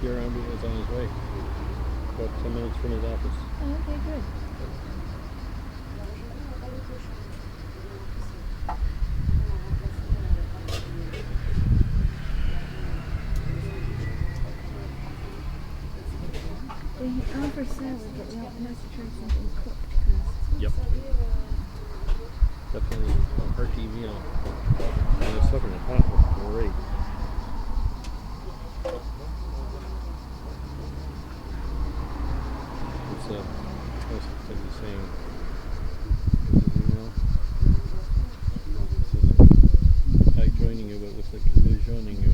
Pierre-Andre is on his way. About 10 minutes from his office. Oh, okay, good. We offer salad, but we also have to try something cooked. Yep. Definitely a hearty meal. And the stuff in the pot was great. It's what's he saying? Is his email? It says, I'm joining you, but it looks like they're joining you.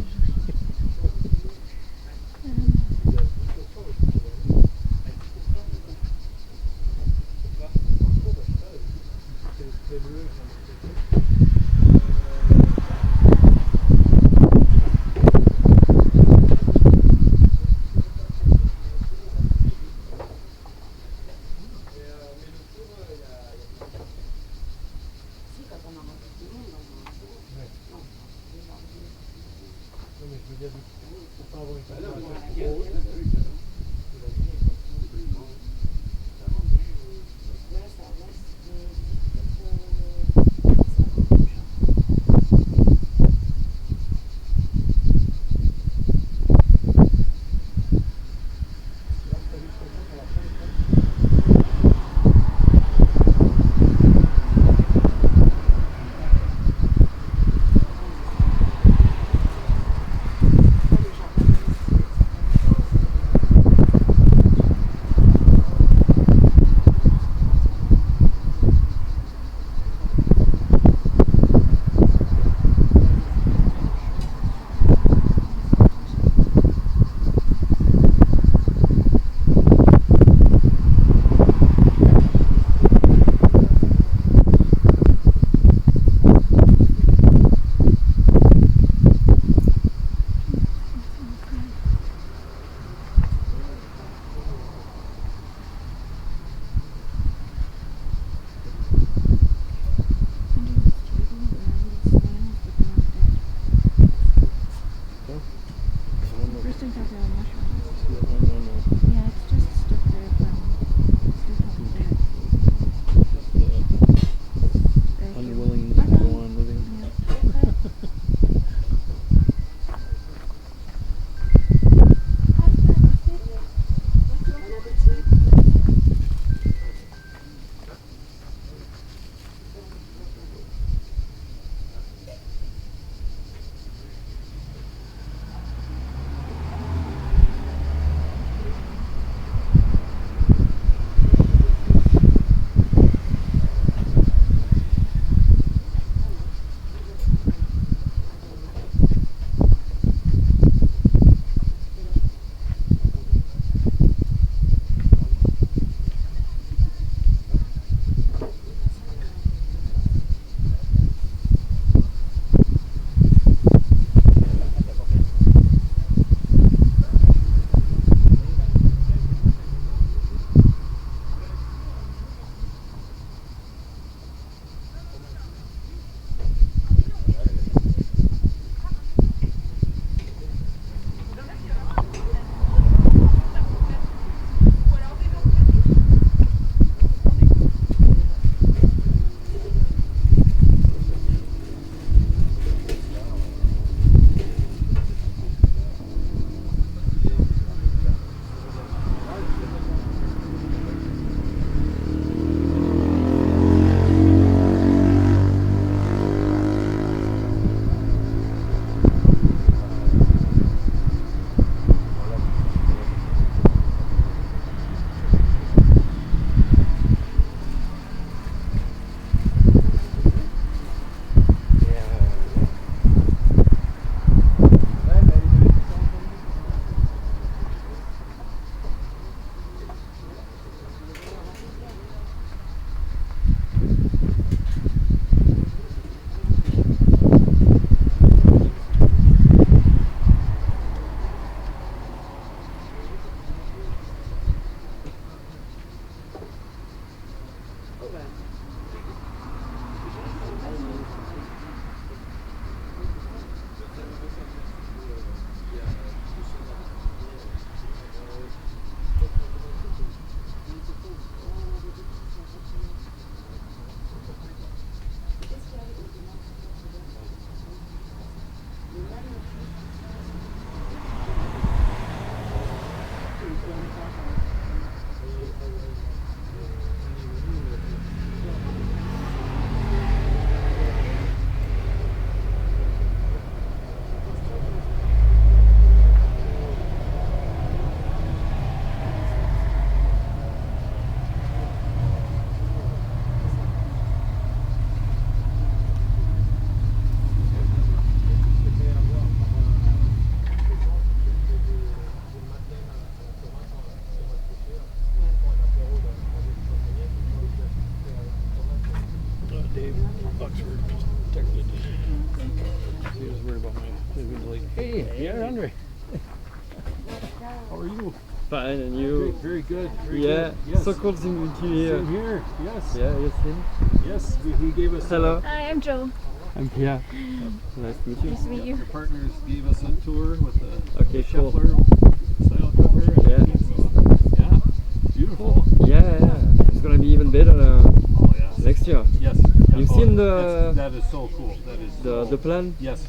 are you? Fine, and you? Very good. Very Yeah, good. Yes. so cool to meet you here. Same here. Yes. Yeah, you seen? Yes. He gave us. Hello, Hi, I'm Joe. I'm Pierre. Nice to meet you. Nice to meet you. The partners gave us a tour with the Okay, cool. Scheffler style cover. Yeah. Yeah. Beautiful. Yeah. It's gonna be even better Oh yes. next year. Yes. You've seen the That is so cool. That is. the plan? Yes.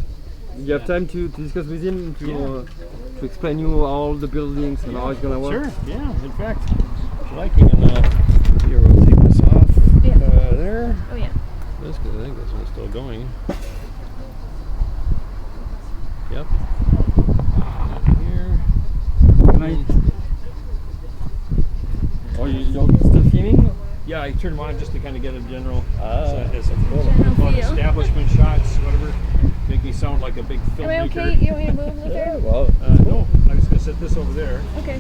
You have time to discuss with him to explain you all the buildings and how it's gonna work? Sure. Yeah. In fact, if you like, you can. Here, we'll take this off. Yeah. There. Oh yeah. That's good. I think this one's still going. Yep. Here. Night. Oh, you're still filming? Yeah, I turned them on just to kind of get a general Ah, as a General call it feel. establishment shots, whatever. Make me sound like a big Am I filmmaker. okay? You want me to move, Luther? Wow. No, I'm just gonna set this over there. Okay.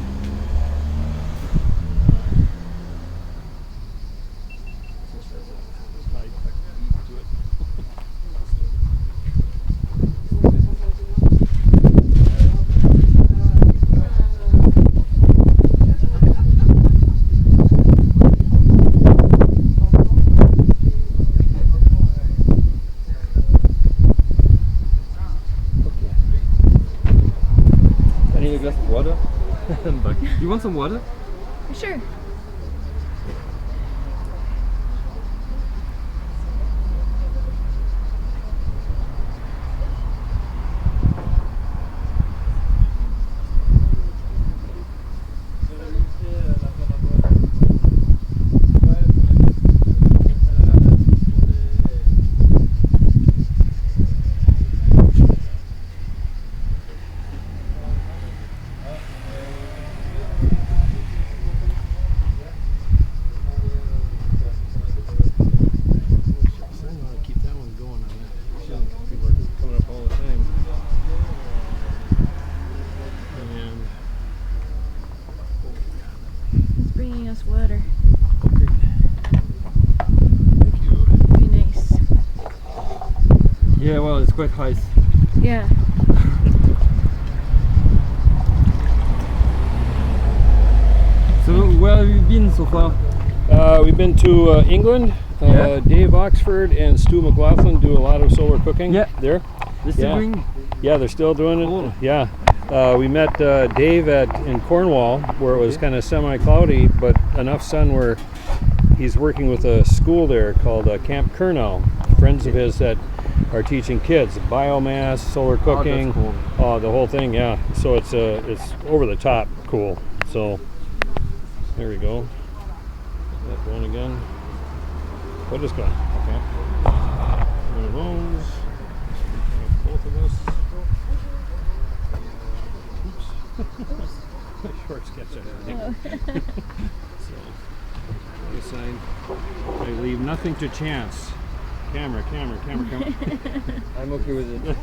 I need a glass of water. I'm back. You want some water? Sure. I want to keep that one going on that. People are coming up all the time. And It's bringing us water. thank you. Very nice. Yeah, well, it's quite high. Yeah. So, where have you been so far? We've been to England. Yeah. Dave Oxford and Stu McLaughlin do a lot of solar cooking there. They're still Yeah. doing? Yeah, they're still doing it. Cool. Yeah. We met Dave in Cornwall, where it was Okay. kind of semi-cloudy, but enough sun where he's working with a school there called Camp Kernow. Friends of his that are teaching kids biomass, solar cooking, cool. the whole thing. Yeah. So it's over the top cool. So there we go. That going again. What is going? Okay. One of those. Both of us. Oops. My shorts catch everything. So, other side. I leave nothing to chance. Camera. I'm okay with it.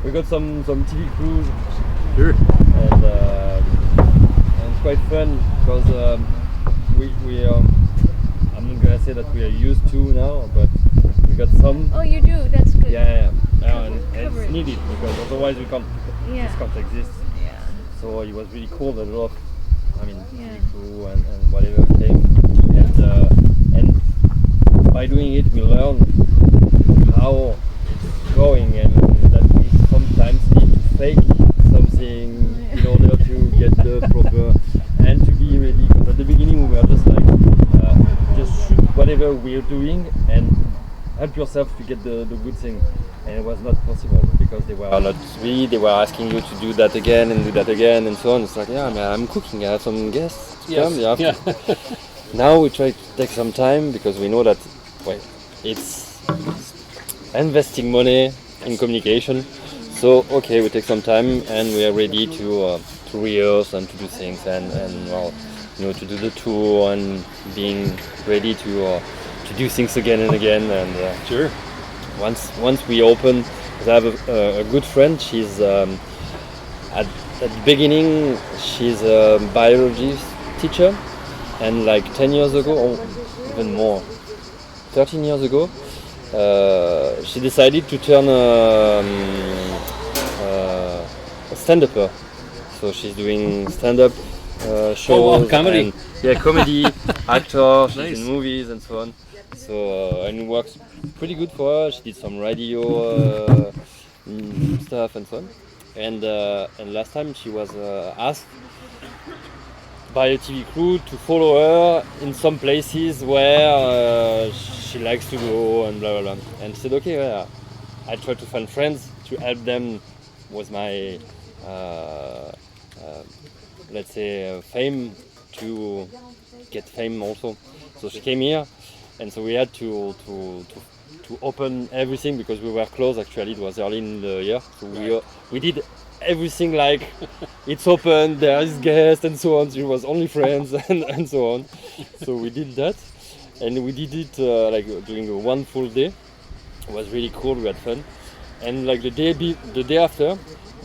We got some TV crews Sure. and it's quite fun because we I'm not gonna say that we are used to now, but we got some. Oh, you do? That's good. Yeah, and Coverage. it's needed because otherwise we can't. Yeah. This can't exist. Yeah. So it was really cool that a lot of, Yeah. TV crew and whatever came, and by doing it we learn how it's going and that we sometimes need to fake something in order to get the proper and to be ready. Because at the beginning we were just like just shoot whatever we're doing and help yourself to get the good thing, and it was not possible because they were not free. They were asking you to do that again and do that again and so on. It's like, yeah, man, I'm cooking. I have some guests to come. You have to. Now we try to take some time because we know that it's investing money in communication. So okay, we take some time and we are ready to rehearse and to do things and well, to do the tour and being ready to do things again and again. And Sure. once we open, I have a good friend. She's at the beginning she's a biology teacher, and like 10 years ago or even more, 13 years ago, she decided to turn a stand-upper. So she's doing stand-up shows. wow, comedy. And, yeah, comedy, actor. She's Nice. in movies and so on. So and it works pretty good for her. She did some radio stuff and so on. And last time she was asked by a TV crew to follow her in some places where she likes to go and blah blah blah. And she said, okay, yeah, I try to find friends to help them with my let's say fame, to get fame also. So she came here, and so we had to open everything because we were closed. Actually, it was early in the year, so we did everything like it's open, there is guests and so on. It was only friends and so on. So we did that, and we did it like during one full day. It was really cool. We had fun, and like the day after,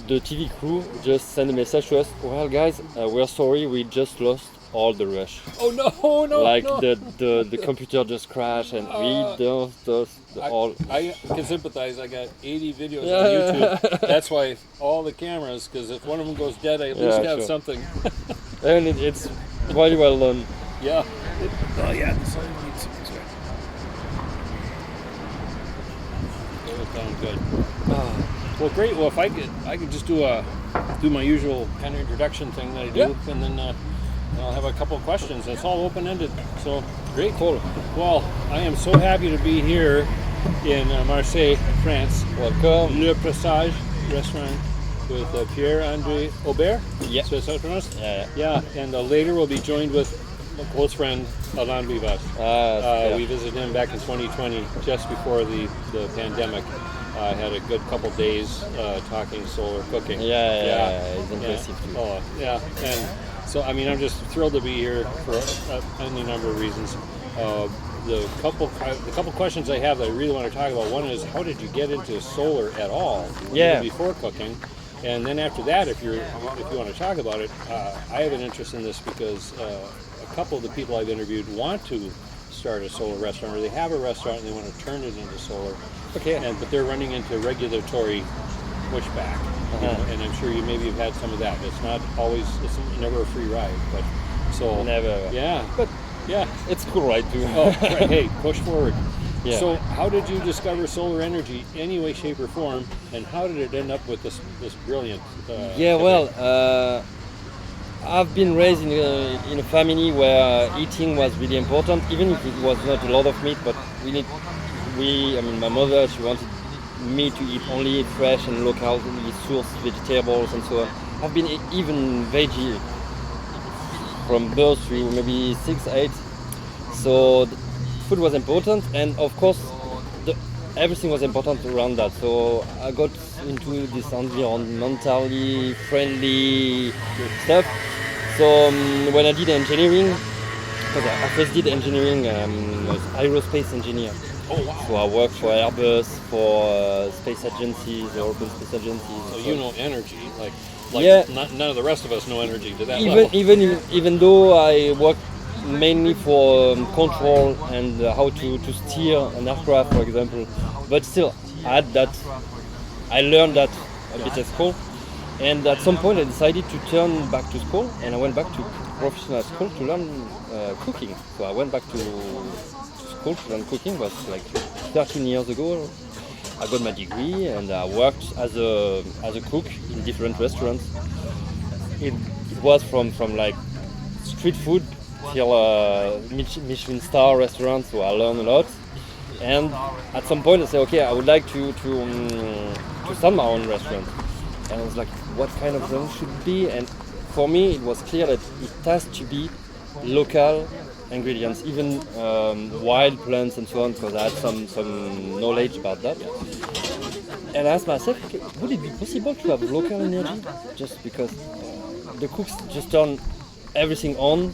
the TV crew just sent a message to us. Well, guys, we're sorry, we just lost all the rush. Oh no! Like no. the computer just crashed, and we lost all. I can sympathize. I got 80 videos on YouTube. That's why all the cameras, because if one of them goes dead, I at least have sure. something. And it's very well done. Yeah. Oh yeah. The sun needs sounds good. Well, great. Well, if I could just do my usual kind of introduction thing that I do, and then I'll have a couple of questions. It's all open-ended. So great. Cool. Well, I am so happy to be here in Marseille, France. Welcome. Le Presage restaurant with Pierre-Andre Aubert. Yeah. So it's how it's pronounced? Yeah. Yeah, and later we'll be joined with a close friend, Alain Vivas. We visited him back in 2020, just before the pandemic. I had a good couple days talking solar cooking. Yeah, it's impressive too. Oh, yeah, and so I mean, I'm just thrilled to be here for any number of reasons. The couple questions I have that I really want to talk about. One is, how did you get into solar at all? Yeah. Before cooking, and then after that, if you want to talk about it, I have an interest in this because a couple of the people I've interviewed want to start a solar restaurant, or they have a restaurant and they want to turn it into solar. Okay. But they're running into regulatory pushback, you know, and I'm sure you maybe have had some of that. It's not always, it's never a free ride, but so Never. yeah, But yeah. it's cool, right? Too. Oh, right. Hey, push forward. Yeah. So, how did you discover solar energy, any way, shape, or form, and how did it end up with this brilliant? Yeah, well, I've been raised in a family where eating was really important, even if it was not a lot of meat. But my mother, she wanted me to eat only fresh and locally sourced vegetables and so on. I've been even veggie from birth to maybe 6, 8. So food was important, and of course everything was important around that. So I got into this environmentally friendly stuff. So when I did engineering, because I first did engineering, I was aerospace engineer. Oh wow! So I worked for Airbus, for space agencies, European space agencies. So you know energy, like yeah. None of the rest of us know energy to that Even level. even though I worked mainly for control and how to steer an aircraft, for example, but still I learned that a bit at school, and at some point I decided to turn back to school, and I went back to professional school to learn cooking. So I went back to school to learn cooking. It was like 13 years ago. I got my degree and I worked as a cook in different restaurants. It was from like street food till Michelin star restaurants, so I learned a lot. And at some point I said, okay, I would like to start my own restaurant. And I was like, what kind of restaurant should it be? And for me it was clear that it has to be local ingredients, even wild plants and so on, because I had some knowledge about that. And I asked myself, okay, would it be possible to have local energy? Just because the cooks just turn everything on,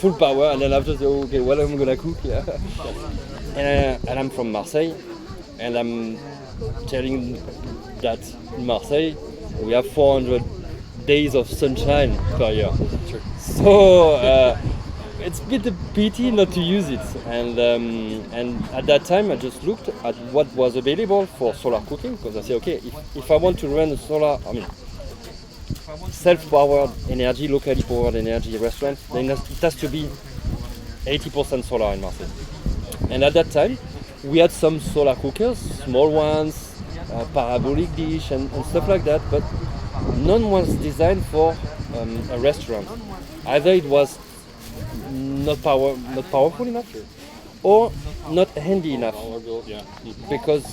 full power, and then after say, okay, what am I gonna cook? Yeah. And I'm from Marseille, and I'm telling that in Marseille we have 400 days of sunshine per year. Sure. So it's a bit a pity not to use it. And at that time I just looked at what was available for solar cooking, because I said, okay, if I want to run a solar, self-powered energy, locally powered energy restaurant, then it has to be 80% solar in Marseille. And at that time, we had some solar cookers, small ones, parabolic dish and stuff like that, but none was designed for a restaurant. Either it was not powerful enough, or not handy enough. Yeah. Because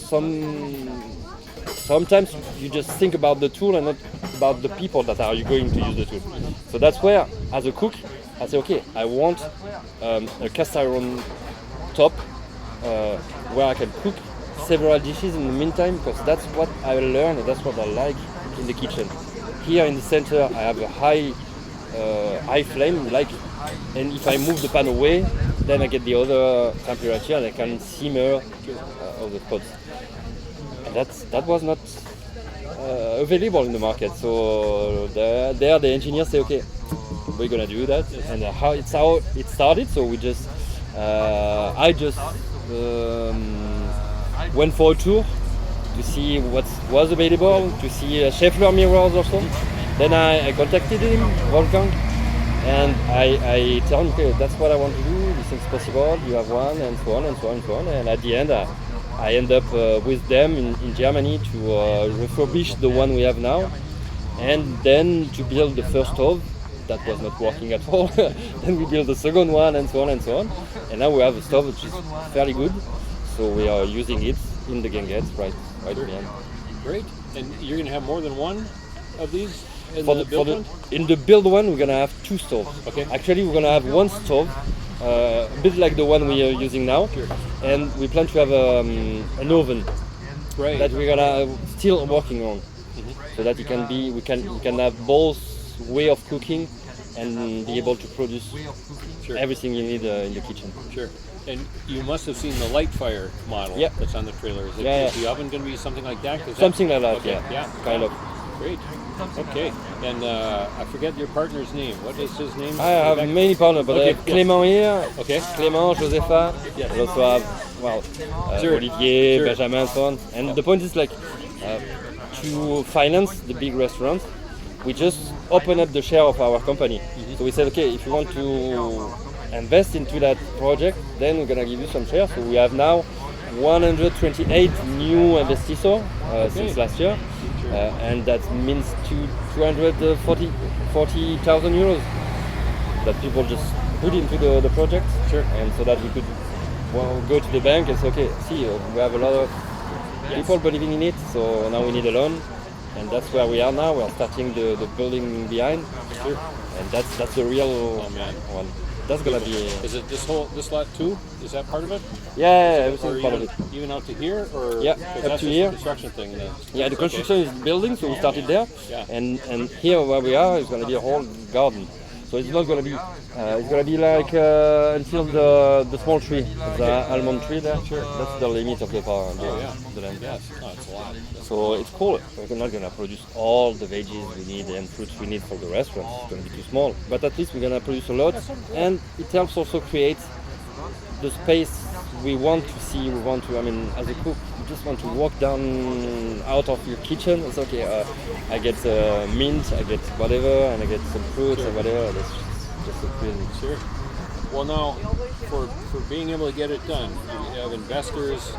sometimes you just think about the tool and not about the people that are going to use the tool. So that's where, as a cook, I say, okay, I want a cast iron top where I can cook several dishes in the meantime, because that's what I learned and that's what I like in the kitchen. Here in the center, I have a high flame, and if I move the pan away, then I get the other temperature and I can simmer all the pots. And that was not available in the market. So there the engineers say, okay, we're gonna do that, and how it started. So I just went for a tour to see what was available, to see Schaeffler mirrors also. Then I contacted him, Wolfgang, and I tell him, okay, that's what I want to do, this thing's possible, you have one, and so on and so on and so on. And at the end, I end up with them in Germany to refurbish the one we have now, and then to build the first stove that was not working at all. Then we built the second one, and so on and so on. And now we have a stove which is fairly good, so we are using it in the Ganget right behind. Great. And you're going to have more than one of these in For the the, build for one? the, in the build one, we're gonna have two stoves. Okay. Actually, we're gonna have one stove, a bit like the one we are using now, and we plan to have an oven that we're gonna still working on, so that we can have both way of cooking and be able to produce everything you need in the kitchen. Sure. And you must have seen the Lightfire model that's on the trailer. Is the oven going to be something like that? Something like that, okay. Kind of. Great. Okay. And I forget your partner's name. What is his name? I have many partners, but I have Clément here. Okay. Clément, Josepha. Yes. I also have, Olivier, Benjamin, and so on. And the point is to finance the big restaurants, we just open up the share of our company. So we said, okay, if you want to invest into that project, then we're gonna give you some shares. So we have now 128 new investors since last year, and that means 240,000 euros that people just put into the project, and so that we could go to the bank and say, okay, see, we have a lot of people believing in it, so now we need a loan. And that's where we are now. We are starting the building behind, and that's the real one. That's gonna be. Is it this lot too? Is that part of it? Yeah, everything's part of it. Even out to here, or up to here. The construction thing. The construction is building, so we started there, and here where we are is gonna be a whole garden. So it's not gonna be. It's gonna be like until the small tree, the almond tree there. That's the limit of the land. Yes, it's a lot. So it's cool. We're not gonna produce all the veggies we need and fruits we need for the restaurant. It's gonna be too small. But at least we're gonna produce a lot, and it helps also create the space we want to see. We want to. I mean, as a cook, you just want to walk down out of your kitchen. It's okay. I get mint, I get whatever, and I get some fruits or whatever. That's just so crazy. Sure. Well, now, for being able to get it done, you have investors.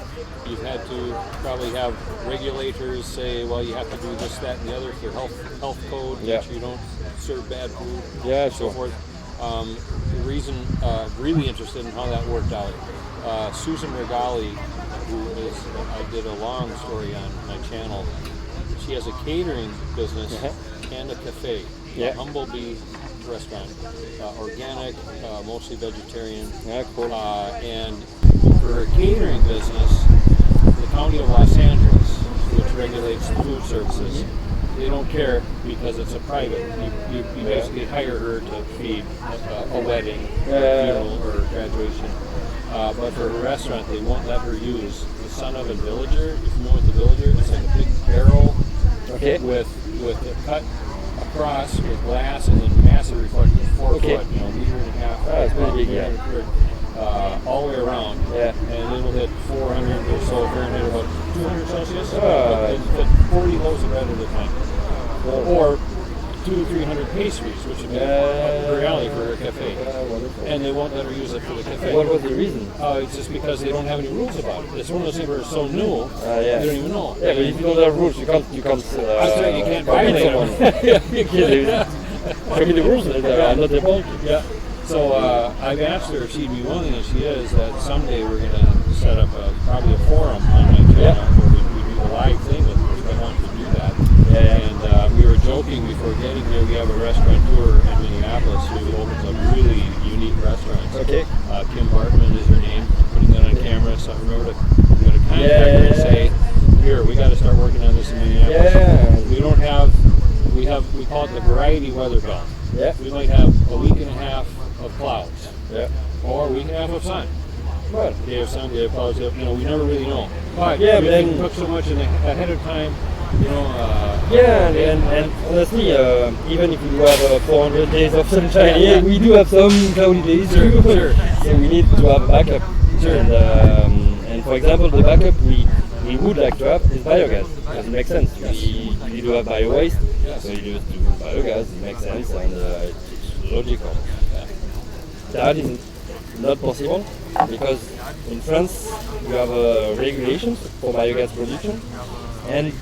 You've had to probably have regulators say, well, you have to do this, that, and the other for health code, that you don't serve bad food, and so forth. The reason, really interested in how that worked out. Susan Regali, I did a long story on my channel. She has a catering business and a cafe, a Humblebee restaurant, organic, mostly vegetarian. Cool. And for her catering business, the County of Los Angeles, which regulates food services, they don't care because it's a private. You basically hire her to feed a wedding, funeral, or graduation. But for her restaurant, they won't let her use the Son of a Villager. If you know what the Villager, it's like a big barrel with a cut across with glass and then massive reflectors, 4 foot, meter and a half. It's pretty big, all the way around. And it'll hit 400 or so Fahrenheit, about 200 Celsius. But 40 loaves of bread at a time. Or 200-300 pastries, which would be Yeah. up her alley for her cafe. Wonderful. And they won't let her use it for the cafe. What was the reason? It's just because they don't have any rules about it. It's one of those things where it's so new, Yeah. you don't even know. Yeah, but if you don't have rules, you can't. I'm saying you can't forbid violate someone. them. Show me the rules. I'm not the point. Yeah. So I've asked her if she'd be willing, and she is, that someday we're going to set up probably a forum on my channel where we do a live thing with her. I want to do that. Yeah. And we were joking before getting here, we have a restaurateur in Minneapolis who opens up really unique restaurants. Okay. Kim Bartman is her name. I'm putting that on camera, so I remember I'm going to contact her and say, here, we got to start working on this in Minneapolis. Yeah. We don't have, we call it the variety weather belt. Yeah. We might have a week and a half of clouds, Yeah. or a week and a half of sun. Well. Day of sun, day of clouds. We never really know. But Yeah, we but then- can cook so much ahead of time. Yeah, and honestly, even if we have 400 days of sunshine here, we do have some cloudy days too. Sure. So we need to have a backup. Sure. And for example, the backup we would like to have is biogas. Because it makes sense. We do have bio waste, Yes. so you just do biogas. It makes sense and it's logical. That is not possible because in France you have regulations for biogas production. And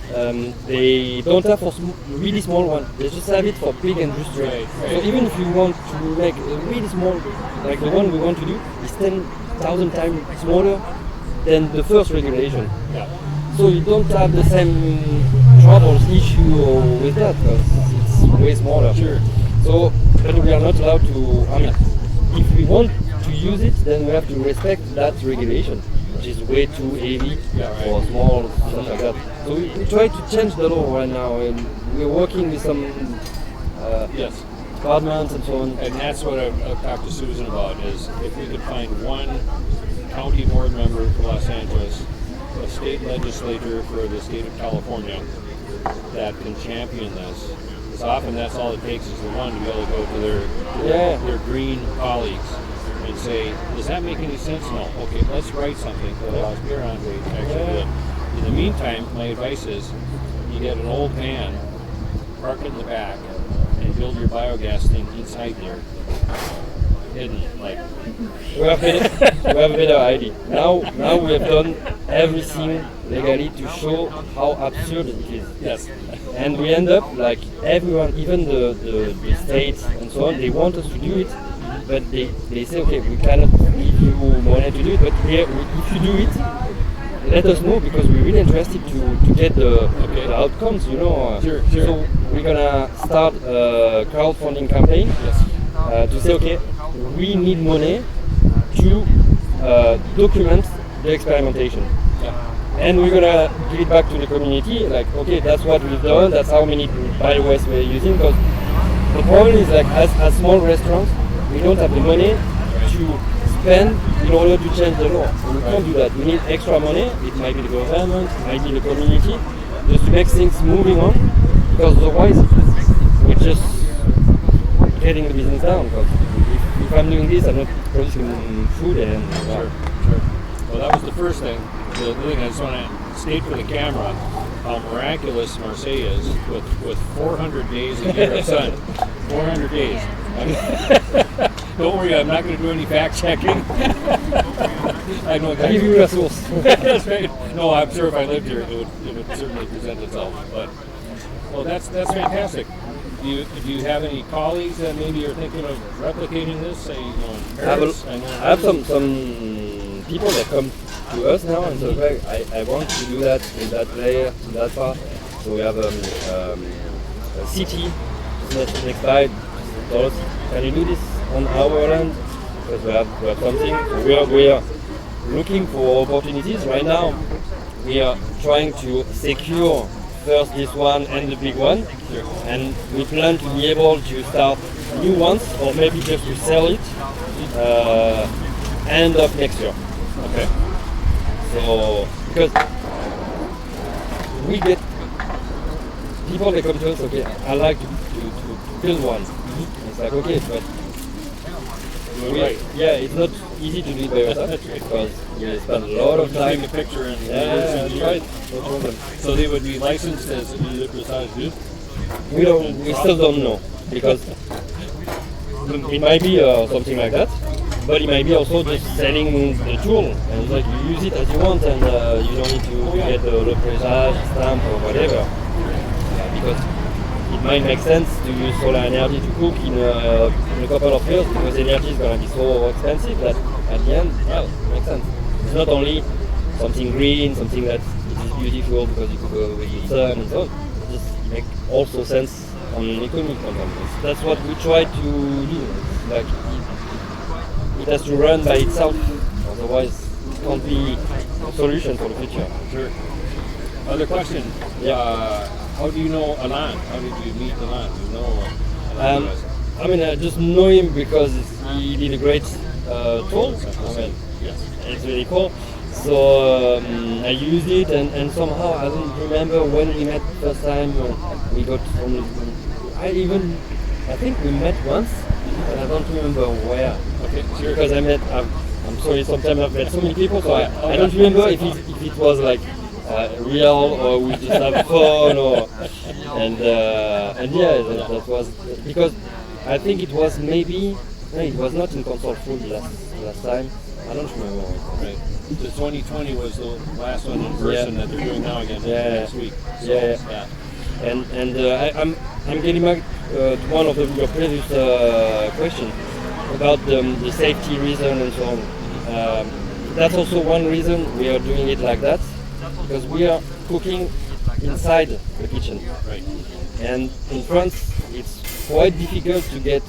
they don't have for really small one. They just have it for big industry. Right. So even if you want to make a really small, like the one we want to do, is 10,000 times smaller than the first regulation. Yeah. So you don't have the same troubles issue with that because it's way smaller. Sure. So, but we are not allowed to. I mean, if we want to use it, then we have to respect that regulation, which is way too heavy for small stuff like that. So we try to change the law right now, and we're working with some Yes. departments and so on. And that's what I've talked to Susan about, is if we could find one county board member for Los Angeles, a state legislator for the state of California that can champion this. Because often that's all it takes is the one to be able to go to their green colleagues and say, does that make any sense? No. Okay, let's write something that allows Pierre-Andre to actually do it. In the meantime, my advice is you get an old van, park it in the back, and build your biogas thing inside there. Hidden, like. We have a better idea. Now we have done everything legally to show how absurd it is. Yes. And we end up like everyone, even the states and so on, they want us to do it, but they say, okay, we cannot give you money to do it, but if you do it, let us know because we're really interested to get the outcomes, you know. Sure. So we're gonna start a crowdfunding campaign to say, okay, we need money to document the experimentation. And we're gonna give it back to the community, like, okay, that's what we've done, that's how many biowaste we're using, because the problem is like, as small restaurants, we don't have the money to spend in order to change the law. So we can't do that. We need extra money. It might be the government, it might be the community, just to make things moving on, because otherwise we're just getting the business down. Because if I'm doing this, I'm not producing food and Sure. Well, that was the first thing. The other thing I just want to state for the camera how miraculous Marseille is with 400 days a year of sun. 400 days. Don't worry, I'm not going to do any fact checking. I know I give you a source. That's right. No, I'm sure if I lived here, it would certainly present itself. But well, that's fantastic. Do you have any colleagues that maybe are thinking of replicating this? Say, in Paris? I have some people that come to us now and say, I want to do that in that layer, in that part. So we have a city next by. Can you do this on our land? Because we have something. So we are looking for opportunities right now. We are trying to secure first this one and the big one, and we plan to be able to start new ones or maybe just to sell it end of next year. Okay. So because we get people that come to us, okay, I like to build one. It's like, okay, but it's not easy to do it by yourself because you spend a lot of time. Take a picture and That's right. No problem. So they would be licensed as the Presage. we still don't know, because it might be something like that, but it might be also just selling the tool, and like you use it as you want, and you don't need to get the Presage stamp or whatever, because it might make sense to use solar energy to cook in a couple of years, because energy is going to be so expensive that at the end, well, it makes sense. It's not only something green, something that is beautiful because you cook with the sun and so on. It just makes also sense on an economic context. That's what we try to do. Like it has to run by itself, otherwise it can't be a solution for the future. Sure. Other question. How do you know Alain? How did you meet Alain? Do you know Alain? I mean, I just know him because he did a great tool. I mean, it's really cool. So I used it, and somehow I don't remember when we met first time. We got from. I think we met once, but I don't remember where. Okay, sure. Because I'm sorry, sometimes I've met so many people, so I don't remember if it was like real or we just have fun and yeah, that was because I think it was maybe it was not in console food last time. I don't remember. Right. So 2020 was the last one in person that they're doing now again next week. So, And I'm getting back to one of your previous questions about the safety reason and so on. That's also one reason we are doing it like that, because we are cooking inside the kitchen. Right. And in France, it's quite difficult to get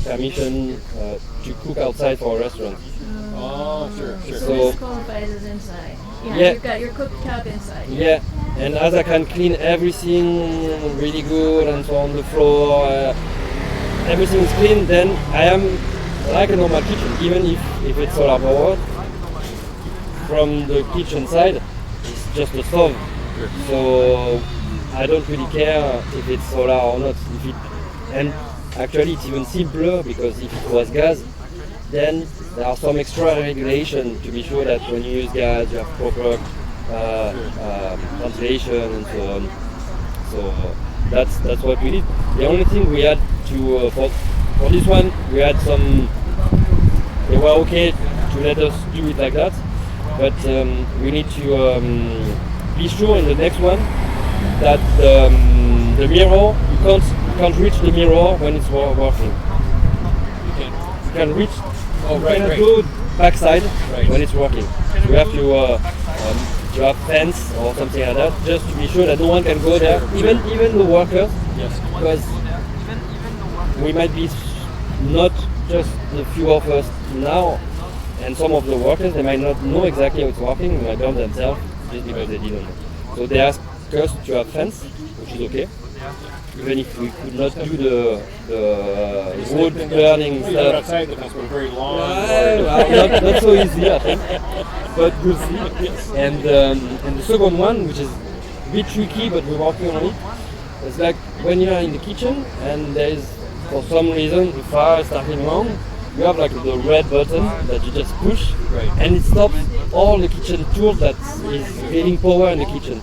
permission to cook outside for a restaurant. Oh, sure. So it's qualified as inside. Yeah. You've got your cooktop inside. Yeah, and as I can clean everything really good and so on the floor, everything is clean, then I am like a normal kitchen, even if it's solar powered. From the kitchen side, it's just a stove. Sure. So I don't really care if it's solar or not. And actually it's even simpler, because if it was gas, then there are some extra regulation to be sure that when you use gas you have proper ventilation and so on. So that's what we did. The only thing we had to for this one, we had some. They were okay to let us do it like that, but we need to be sure in the next one that the mirror, you can't reach the mirror when it's working. You can reach. Oh, right. Go backside when it's working. So we have to have fence or something like that, just to be sure that no one can go there, even the workers. Yes. Because we might be not just the few of us now, and some of the workers, they might not know exactly how it's working, they might burn themselves just because they didn't know. So they ask us to have fence, which is okay. Even if we could not do the wood burning Well, stuff. outside the fence, but very long. Not so easy, I think, but we'll see. Yes. And the second one, which is a bit tricky, but we're working on it. It's like when you're in the kitchen and there is, for some reason, the fire is starting wrong. You have like the red button that you just push, Right. and it stops all the kitchen tools that is getting power in the kitchen.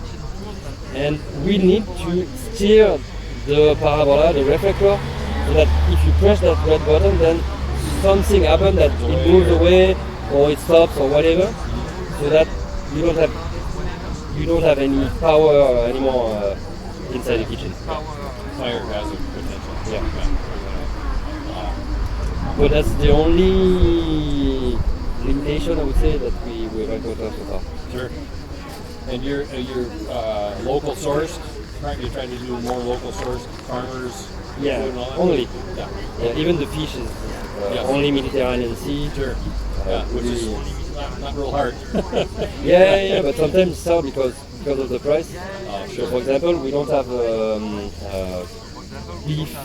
And we need to steer the parabola, the reflector, so that if you press that red button, then something happens, that it moves away or it stops or whatever, so that you don't have any power anymore inside the kitchen. Fire hazard potential. Yeah. But that's the only limitation, I would say, that we've encountered so far. Sure. And you're local sourced? You're trying to do more local sourced farmers? Yeah, food and all that? only. Yeah. Yeah, even the fish is Yes. only Mediterranean Sea. Sure. Which is not real hard. Yeah, but sometimes it's hard because of the price. Oh, So, sure. for example, we don't have beef,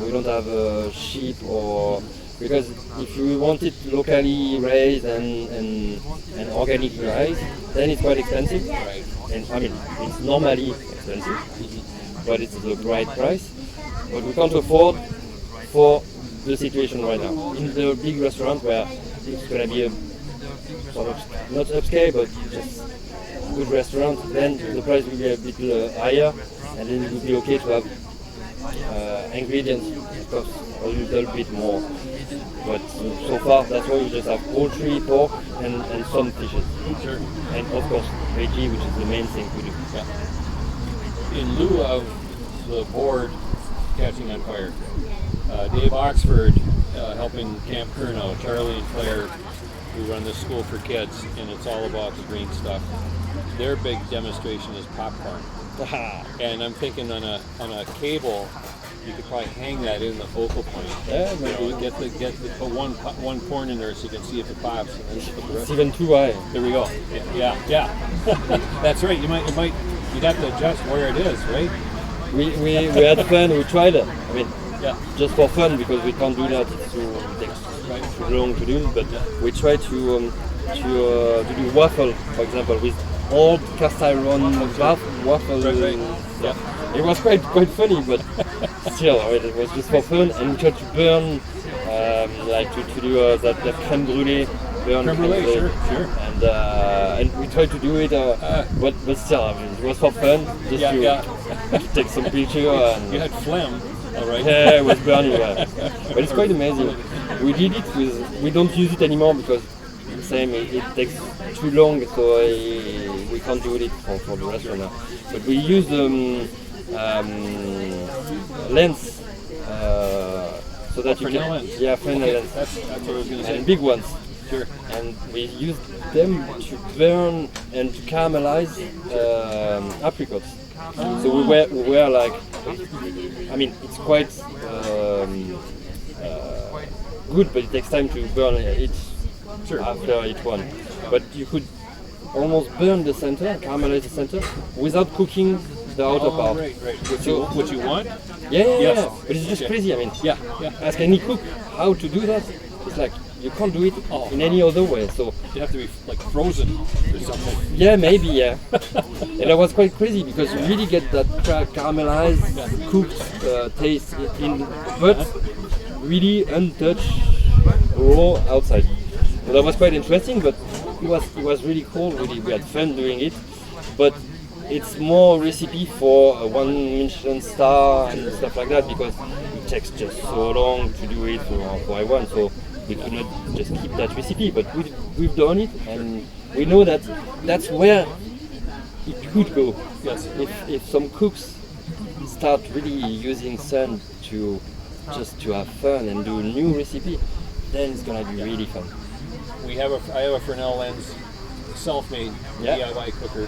we don't have sheep, or because if you want it locally raised and organic raised, then it's quite expensive. Right. And I mean, it's normally expensive, but it's the right price. But we can't afford for the situation right now. In the big restaurant where it's gonna be a sort of not upscale, but just good restaurant, then the price will be a bit higher, and then it would be okay to have ingredients, of course, a little bit more. But so far, that's why we just have poultry, pork, and some fishes. Sure. And of course, veggie, which is the main thing we do. Yeah. In lieu of the board catching on fire, Dave Oxford helping Camp Curnow, Charlie and Claire, who run this school for kids, and it's all about the green stuff. Their big demonstration is popcorn. And I'm thinking on a cable, you could probably hang that in the focal point. Yeah, You know, put one corn in there so you can see if it pops, and then put the rest. It's even too high. There we go. Yeah. That's right. You'd have to adjust where it is, right? We had fun. We tried it. I mean, Yeah. just for fun because we can't do that. It takes too long to do. But we try to do waffle, for example, with old cast iron waffle. Right. Yeah. It was quite funny, but still, it was just for fun. And we tried to burn, like to do that crème brûlée. Crème brûlée, sure. And we tried to do it, but still, I mean, it was for fun. Just to take some picture. And You had phlegm, all right? yeah, it was burning. But it's quite amazing. We did it we don't use it anymore because same, it takes too long, so we can't do it for the restaurant now. But we use lens so that you Fresnel can lens. Fresnel lens, That's what I was going to say. and big ones. Sure. And we use them to burn and to caramelize apricots. So we were like, I mean, it's quite good, but it takes time to burn each after each one. But you could almost burn the center, caramelize the center, without cooking the outer part. Right. What you want? Yeah. But it's just crazy. I mean, Yeah. ask any cook how to do that. It's like you can't do it in any other way. So You have to be like frozen or something. yeah, maybe yeah. And that was quite crazy because you really get that caramelized, cooked taste in, but really untouched raw outside. So that was quite interesting, but it was really cool. We had fun doing it, but it's more recipe for a one Michelin star and stuff like that because it takes just so long to do it for everyone. So we could not just keep that recipe, but we've done it, and we know that that's where it could go. Yes. If some cooks start really using sun to have fun and do a new recipe, then it's gonna be really fun. I have a Fresnel lens, self-made DIY cooker.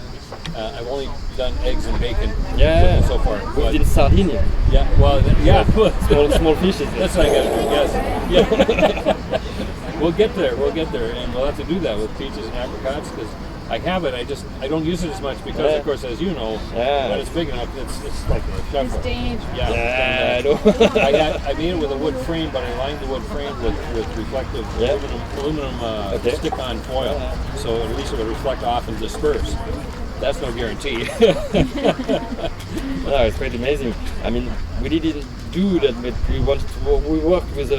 I've only done eggs and bacon so far. We did sardine. Small fishes. That's what I got to do. Yes. Yeah. We'll get there, and we'll have to do that with peaches and apricots because I have it. I don't use it as much because, of course, as you know, when it's big enough, it's like a shovel. It's dangerous. Yeah, I know. I made it with a wood frame, but I lined the wood frame with reflective aluminum stick-on foil, so at least it would reflect off and disperse. That's no guarantee. No, it's quite amazing. I mean, we didn't do that, but we wanted to. We worked with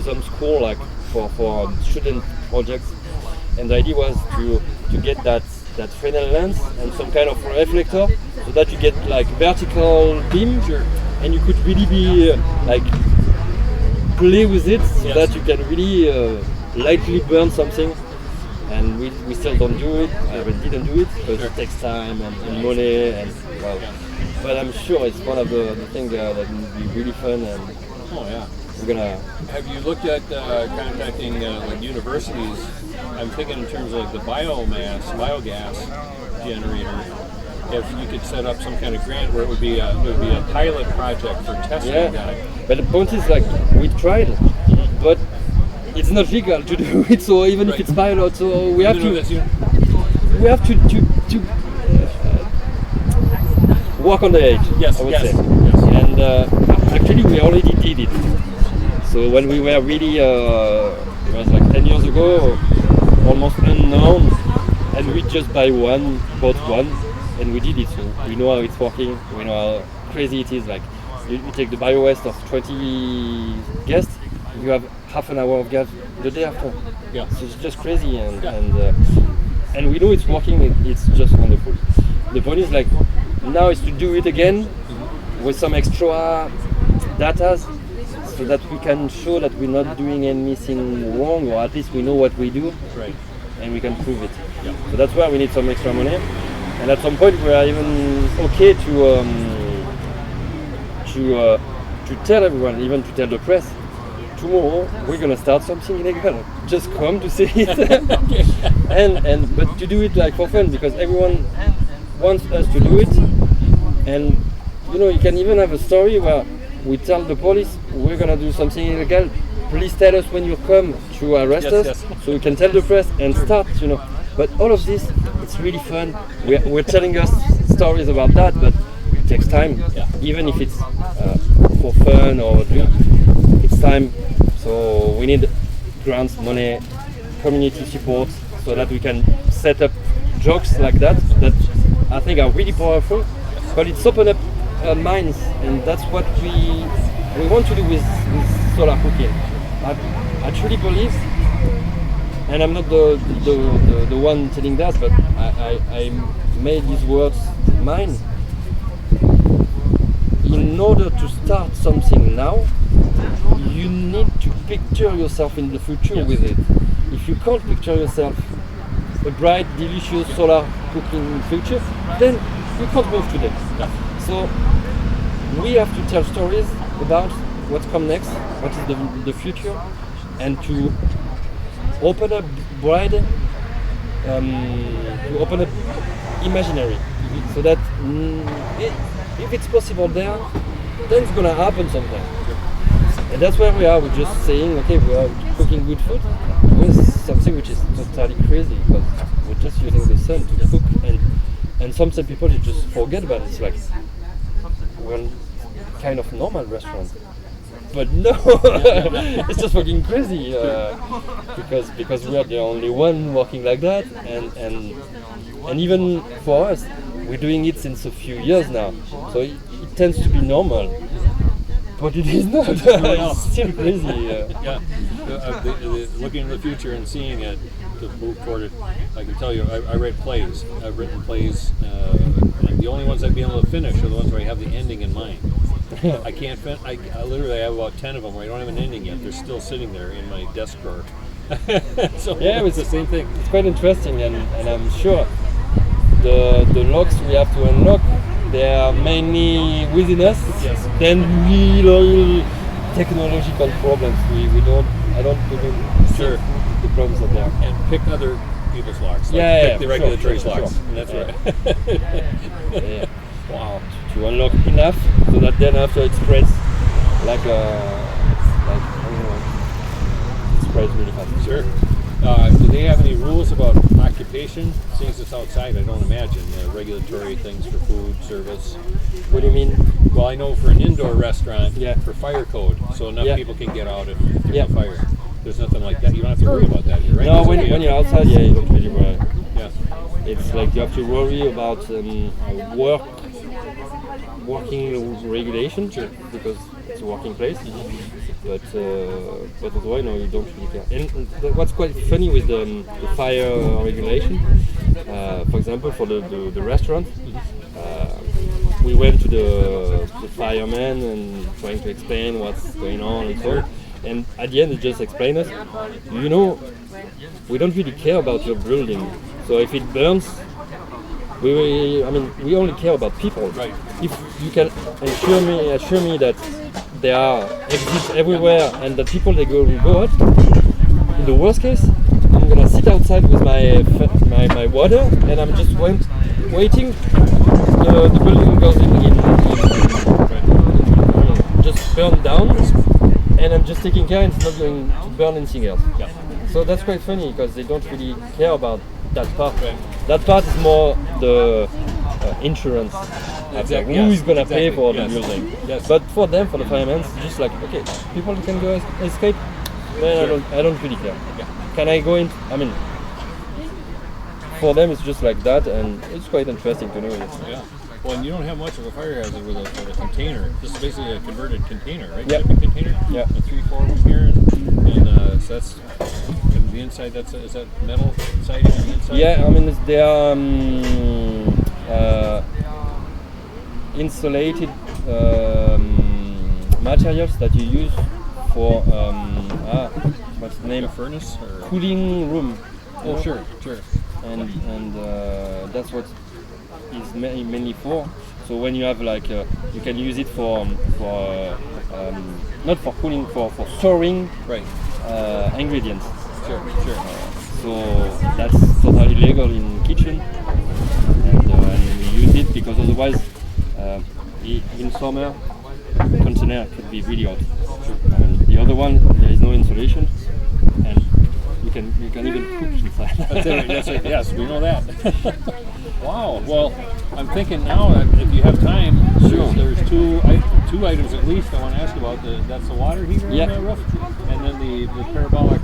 some school like for student projects, and the idea was to get that Fresnel lens and some kind of reflector, so that you get like vertical beam, and you could really be like play with it, so that you can really lightly burn something. And we still don't do it. We didn't do it because it takes time and money, and well. But I'm sure it's one of the things that will be really fun, and we're gonna. Have you looked at contacting like universities? I'm thinking in terms of like the biogas generator. If you could set up some kind of grant where it would be a pilot project for testing that. But the point is, like, we tried, but it's not legal to do it. So even if it's pilot, so we have to walk on the edge. Yes, I would yes. say. And actually, we already did it. So when we were really, it was like 10 years ago, almost unknown, and we just bought one, and we did it. So we know how it's working. We know how crazy it is. Like you take the bio waste of 20 guests, you have half an hour of gas the day after. Yeah. So it's just crazy, and we know it's working. It's just wonderful. The point is, like, now is to do it again with some extra data, so that we can show that we're not doing anything wrong, or at least we know what we do, Right. and we can prove it. Yeah. So that's why we need some extra money. And at some point, we are even okay to tell everyone, even to tell the press, tomorrow we're gonna start something illegal. Just come to see it, and but to do it like for fun, because everyone wants us to do it. And you know, you can even have a story where we tell the police we're gonna do something illegal. Please tell us when you come to arrest us, so we can tell the press and start. You know, but all of this, it's really fun. We're telling us stories about that, but it takes time. Yeah. Even if it's for fun or it's time. So we need grants, money, community support, so that we can set up jokes like that I think are really powerful. But it's open up minds, and that's what we want to do with solar cooking. I truly believe, and I'm not the one telling that, but I made these words mine. In order to start something now, you need to picture yourself in the future with it. If you can't picture yourself a bright, delicious solar cooking future, then you can't move today. So we have to tell stories about what's come next, what is the future, and to open up bright, to open up imaginary, so that if it's possible there, then it's gonna happen sometime. And that's where we are. We're just saying, okay, we are cooking good food with something which is totally crazy, because we're just using the sun to cook, and some people you just forget about it. It's like we're kind of normal restaurant, but no, it's just fucking crazy, because we are the only one working like that, and even for us, we're doing it since a few years now, so it tends to be normal. But it is not. It's still crazy. Looking in the future and seeing it to move toward it, I can tell you, I read plays. I've written plays, and the only ones I'd be able to finish are the ones where I have the ending in mind. I can't I literally have about 10 of them where I don't have an ending yet. They're still sitting there in my desk drawer. So yeah, it's the same thing. It's quite interesting, and I'm sure the locks we have to unlock, they are mainly within us. Yes. Then real technological problems. I don't believe Sure. the problems are there. And pick other people's locks. Like Yeah, pick the regulatory locks. And that's right. Yeah. Wow. To unlock enough so that then after it spreads like I don't know, it spreads really fast. Sure. Do they have any rules about occupation? Seeing as it's outside, I don't imagine. Regulatory things for food, service. What do you mean? Well, I know for an indoor restaurant, Yeah. for fire code, so enough Yeah. people can get out if there's Yeah. a fire. There's nothing like that. You don't have to worry about that here, right? No, when you're outside, yeah, you don't really worry. Yeah. It's like you have to worry about working regulation, because it's a working place. But otherwise, no, you don't really care. And what's quite funny with the fire regulation, for example, for the restaurant, we went to the fireman and trying to explain what's going on and so on. And at the end, they just explained us, you know, we don't really care about your building. So if it burns, we only care about people. Right. If you can assure me that there are exits everywhere and that people they go out, in the worst case, I'm gonna sit outside with my water and I'm just waiting. The building goes just burn down, and I'm just taking care it's not going to burn anything else. Yeah. So that's quite funny because they don't really care about that part. Right. That part is more the insurance. Exactly. Who is going to pay Exactly. for Yes. the building? Yes. But for them, for the firemen, it's just like, okay, people can go escape. Then Sure. I don't really care. Yeah. Can I go in? For them, it's just like that, and it's quite interesting to know it. Yeah. Well, and you don't have much of a fire hazard with a container. This is basically a converted container, right? Yep. Shipping container. Yeah. A 3-4 room here, and so that's and the inside. Is that metal siding on the inside? Yeah, they are insulated materials that you use for what's the name? A furnace or Cooling room. oh, sure. And that's what is mainly for. So when you have like you can use it for not for cooling, for storing Right. ingredients. Sure. So that's totally legal in kitchen, and we use it because otherwise in summer container could be really hot. And the other one, there is no insulation, and you can even cook inside. That's it. Yes, we know that. Wow. Well, I'm thinking now that if you have time, there's two items at least I want to ask about. That's the water heater on the roof, and then the parabolic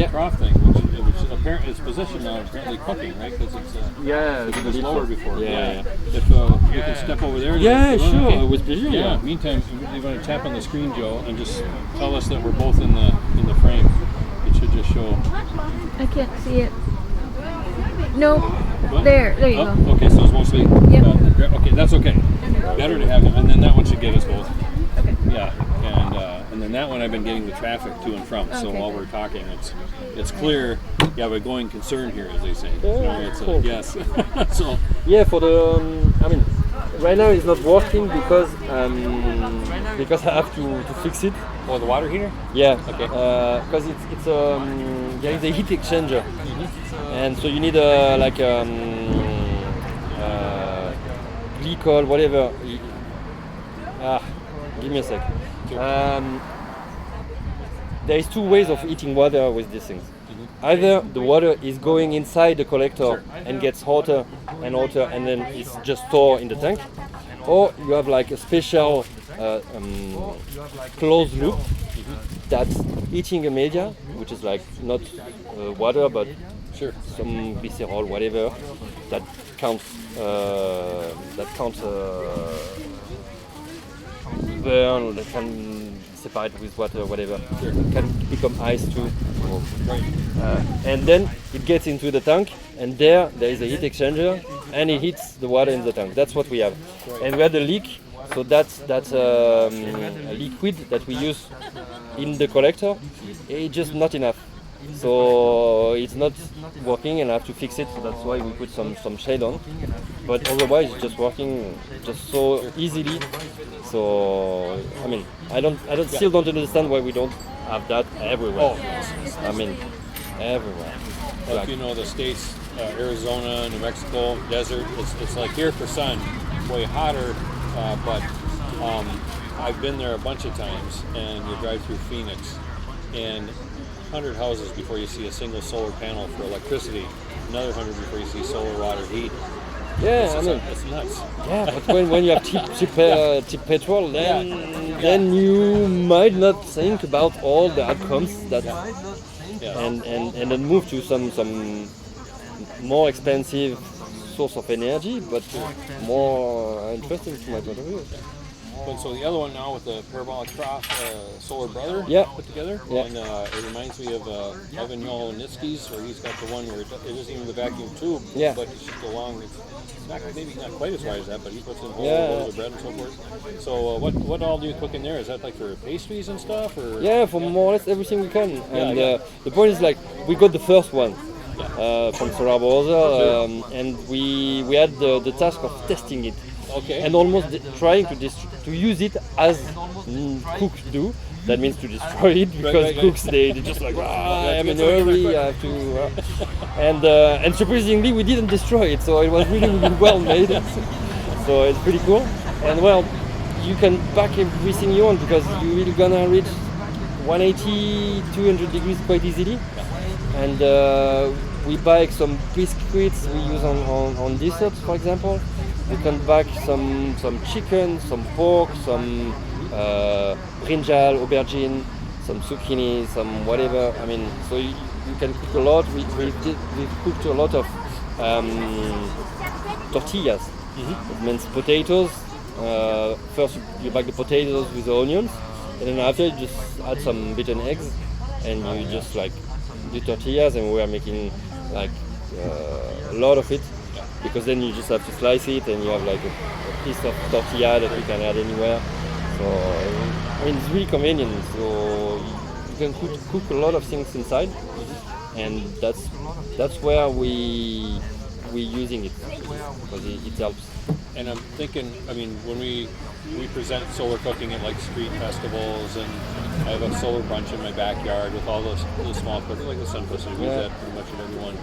trough thing, which apparently is positioned now apparently cooking, right? Because it's it was lower before. Yeah. If you can step over there. Yeah, sure. Okay. With pleasure. Yeah. Meantime, you want to tap on the screen, Joe, and just tell us that we're both in the frame. It should just show. I can't see it. No. What? There you Oh, go. okay, so it's mostly. Yep. Okay, that's okay. Better to have it, and then that one should get us both. Okay. Yeah, and then that one I've been getting the traffic to and from. So Okay. while we're talking, it's clear. You have a going concern here, as they say. Yeah, So cool. yes. So Yeah, for the I mean, right now it's not working because I have to fix it. the water heater. Yeah. Okay. Because it's there is a heat exchanger, and so you need glycol, whatever. Give me a sec. There is two ways of heating water with these things. Either the water is going inside the collector and gets hotter and hotter, and then it's just stored in the tank, or you have like a special closed loop that's heating a media, which is like not water but some glycerol, whatever, that counts burn, that can separate with water, whatever. It can become ice too. And then it gets into the tank, and there is a heat exchanger, and it heats the water in the tank. That's what we have. And we had a leak, so that's a liquid that we use in the collector. It's just not enough. So it's not working, and I have to fix it. So that's why we put some shade on. But otherwise, it's just working just so easily. So I mean, I still don't understand why we don't have that everywhere. I mean, everywhere. Like Like, you know, the states, Arizona, New Mexico, desert. It's like here for sun, way hotter. But I've been there a bunch of times, and you drive through Phoenix, and 100 houses before you see a single solar panel for electricity. Another 100 before you see solar water heat. yeah, I mean, It's nuts. yeah. But when you have cheap petrol, then you might not think about all the outcomes that, and then move to some more expensive source of energy, but more interesting to my point of view. And so the other one now with the parabolic trough, Solar Brother put together, and it reminds me of Evan Yolnitsky's, where he's got the one where it isn't even the vacuum tube, but it's just a long, it's not, maybe not quite as wide as that, but he puts in whole loaves of bread and so forth. So what all do you cook in there? Is that like for pastries and stuff? Or? Yeah, for more or less everything we can. And the point is, like, we got the first one from Solar Brother, and we had the task of testing it. Okay. And almost trying to use it as cooks do. That means to destroy it, because cooks they just like, I'm in a hurry, I have to. And surprisingly, we didn't destroy it, so it was really well made. So it's pretty cool. And well, you can pack everything you want, because you're really gonna reach 180, 200 degrees quite easily. And we bake some biscuits we use on desserts, for example. We can bake some chicken, some pork, some brinjal, aubergine, some zucchini, some whatever. I mean, so you can cook a lot. We've cooked a lot of tortillas. It means potatoes. First you bake the potatoes with the onions, and then after you just add some beaten eggs, and you just like do tortillas. And we are making like a lot of it. because then you just have to slice it and you have like a piece of tortilla that you can add anywhere. So I mean, it's really convenient. So you can cook a lot of things inside, and that's where we're using it because it helps. And I'm thinking, I mean, when we present solar cooking at like street festivals, and I have a solar brunch in my backyard with all those small cookers, like the Sunfest, we use that pretty much at everyone.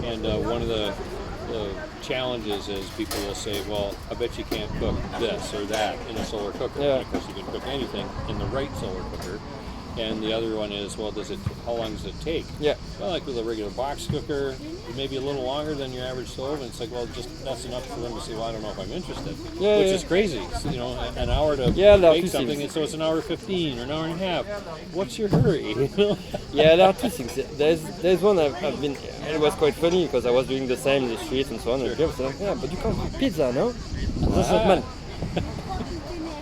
And one of the challenges is people will say, well, I bet you can't cook this or that in a solar cooker. Yeah. And of course, you can cook anything in the right solar cooker. And the other one is, well, how long does it take? Yeah. Well, like with a regular box cooker, maybe a little longer than your average stove, and it's like, well, just that's enough for them to say, well, I don't know if I'm interested. Yeah, Which yeah. is crazy. So, you know, an hour to Yeah, there are make two something, things. and so it's an hour 15 or an hour and a half. What's your hurry? You know? Yeah, there are two things. There's one I've been. It was quite funny because I was doing the same in the streets and so on. And people said, yeah, but you can't cook pizza, no? That's not man.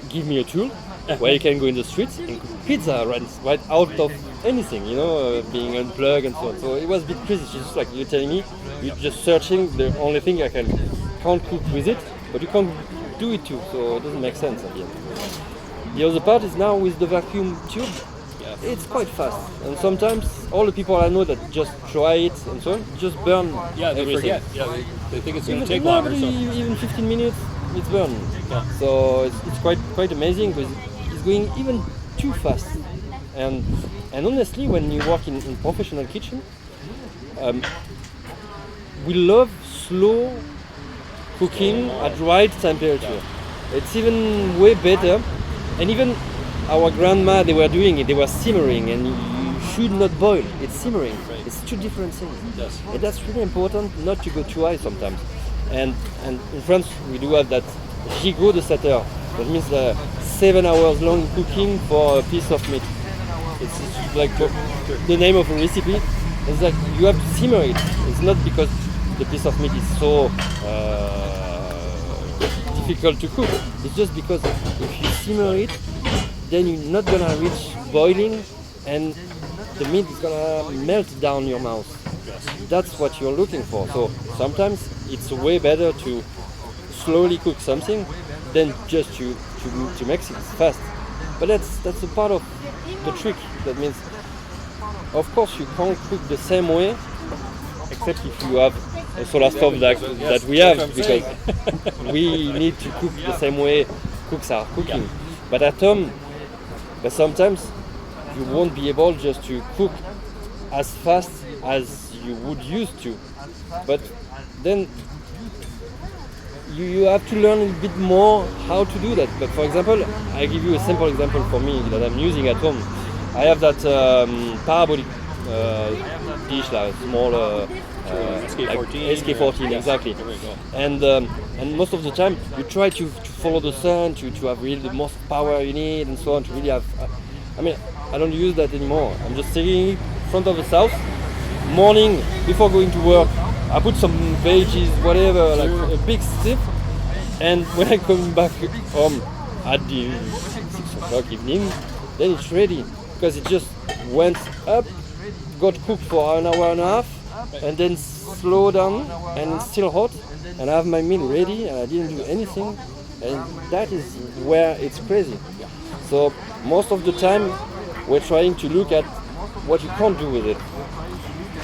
Give me a tool where you can go in the streets and cook pizza right out of anything, you know, being unplugged and so on. So it was a bit crazy. She's just like, you're telling me, you're just searching the only thing I can't cook with it, but you can't do it too. So it doesn't make sense at the end. The other part is now with the vacuum tube. It's quite fast, and sometimes all the people I know that just try it and so on just burn. Yeah, they everything. forget. Yeah, they think it's going to Even, take longer. So. even 15 minutes, it's burned. Yeah. So it's quite amazing because it's going even too fast. And honestly, when you work in professional kitchen, we love slow cooking at right temperature. It's even way better, and even our grandma, they were doing it, they were simmering, and you should not boil, it's simmering. Right. It's two different things. Yes. And that's really important not to go too high sometimes. And in France, we do have that gigot de 7 heures. That means 7 hours long cooking for a piece of meat. It's like the name of a recipe. It's like you have to simmer it. It's not because the piece of meat is so difficult to cook. It's just because if you simmer it, then you're not gonna reach boiling, and the meat is gonna melt down your mouth. Yes. That's what you're looking for. So sometimes it's way better to slowly cook something than just to make it fast. But that's a part of the trick. That means, of course, you can't cook the same way, except if you have a solar stove that we have, because we need to cook the same way cooks are cooking. Yeah. But at home, sometimes you won't be able just to cook as fast as you would used to. But then you have to learn a bit more how to do that. But for example, I give you a simple example for me that I'm using at home. I have that parabolic dish, like small SK14. like SK14, Yeah. exactly. There we go. And most of the time you try to follow the sun to have really the most power you need and so on, to really have. I mean, I don't use that anymore. I'm just sitting in front of the house, morning before going to work. I put some veggies, whatever, like a big stick, and when I come back home at the 6 o'clock evening, then it's ready, because it just went up, got cooked for an hour and a half, and then slow down, and it's still hot, and I have my meal ready, and I didn't do anything, and that is where it's crazy. So most of the time we're trying to look at what you can't do with it,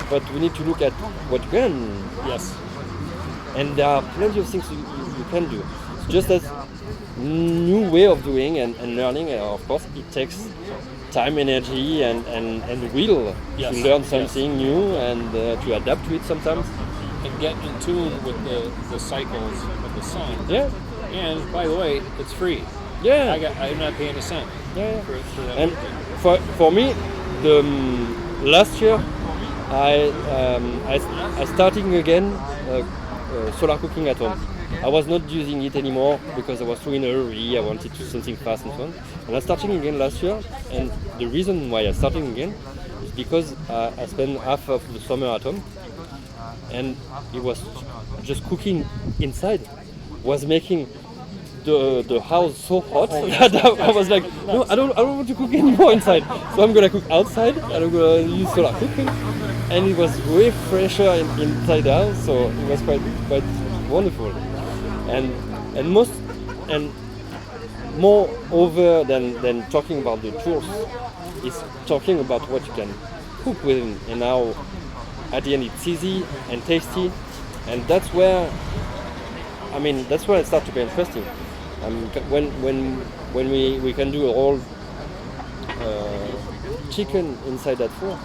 but we need to look at what you can. Yes. And there are plenty of things you can do. It's just that new way of doing and learning, of course, it takes time, energy, and will Yes. to learn something new and to adapt to it sometimes. And get in tune with the cycles of the sun. Yeah, And by the way, it's free. yeah, I'm not paying a cent yeah. for that. And for me, the last year I starting again solar cooking at home. I was not using it anymore because I was too in a hurry. I wanted to do something fast and so on. And I starting again last year. And the reason why I starting again is because I spent half of the summer at home, and it was just cooking inside was making the house so hot that I was like, no, I don't want to cook anymore inside. So I'm gonna cook outside, and I'm gonna use solar cooking. And it was way fresher inside the house, so it was quite wonderful. And most and more over than talking about the tools is talking about what you can cook with them, and how at the end it's easy and tasty, and that's where it starts to be interesting. When we can do a whole chicken inside that four,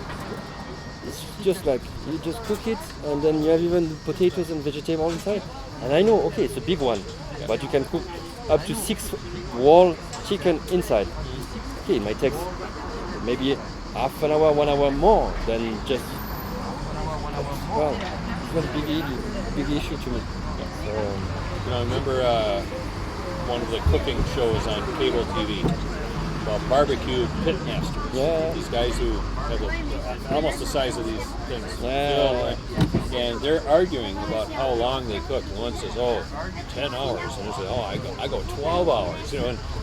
it's just like you just cook it, and then you have even potatoes and vegetables inside. And I know, okay, it's a big one, but you can cook up to 6 whole chicken inside. Okay, it might take maybe half an hour, 1 hour more than just. Well, it's not a big issue to me. I remember one of the cooking shows on cable TV about barbecue pit masters. Yeah. These guys who have almost the size of these things. Yeah. And they're arguing about how long they cook. And one says, 10 hours. And they say, I go 12 hours.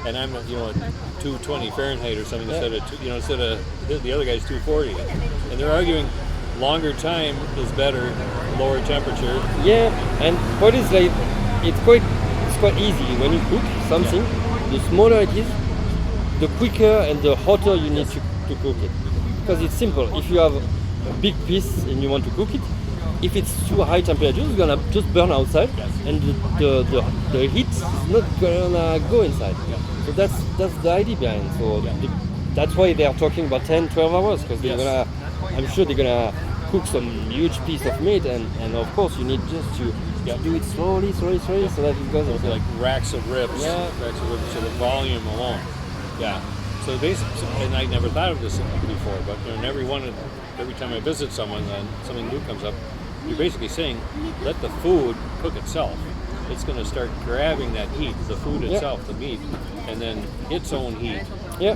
And I'm at 220 Fahrenheit or something instead of the other guy's 240. And they're arguing longer time is better, lower temperature. Yeah, and what is like, it's quite easy when you cook something. The smaller it is, the quicker and the hotter you need to cook it, because it's simple. If you have a big piece and you want to cook it, if it's too high temperature, it's gonna just burn outside, and the heat is not gonna go inside. So that's the idea behind. So that's why they are talking about 10-12 hours, because I'm sure they're gonna cook some huge piece of meat, and of course you need just to do it slowly, so that it goes like racks of ribs. Yeah. Racks of ribs, so the volume alone. Yeah. So basically, and I never thought of this before, but every time I visit someone and something new comes up, you're basically saying, let the food cook itself. It's going to start grabbing that heat, the food itself, the meat, and then its own heat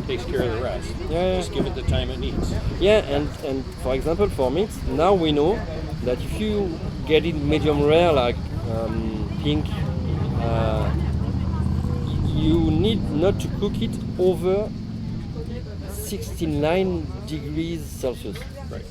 takes care of the rest. Just give it the time it needs. Yeah, and for example, for meat, now we know that if you get it medium rare, like pink, you need not to cook it over 69 degrees Celsius. Right.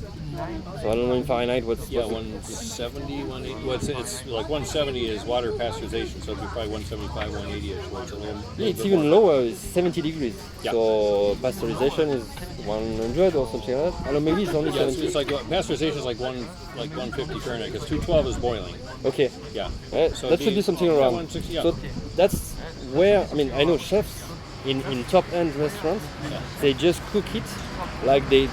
So I don't know in Fahrenheit what's 170, 180. Well, it's like 170 is water pasteurization, so it'd be probably 175, 180-ish. Where it's a little it's bit even more. lower, it's 70 degrees. Yeah. So pasteurization is 100 or something like that. I don't know, maybe it's only 70. It's like pasteurization is like 150 Fahrenheit, because 212 is boiling. Okay. Yeah. So that should be something around. 160, yeah. So that's where, I know chefs in top-end restaurants, they just cook it, like they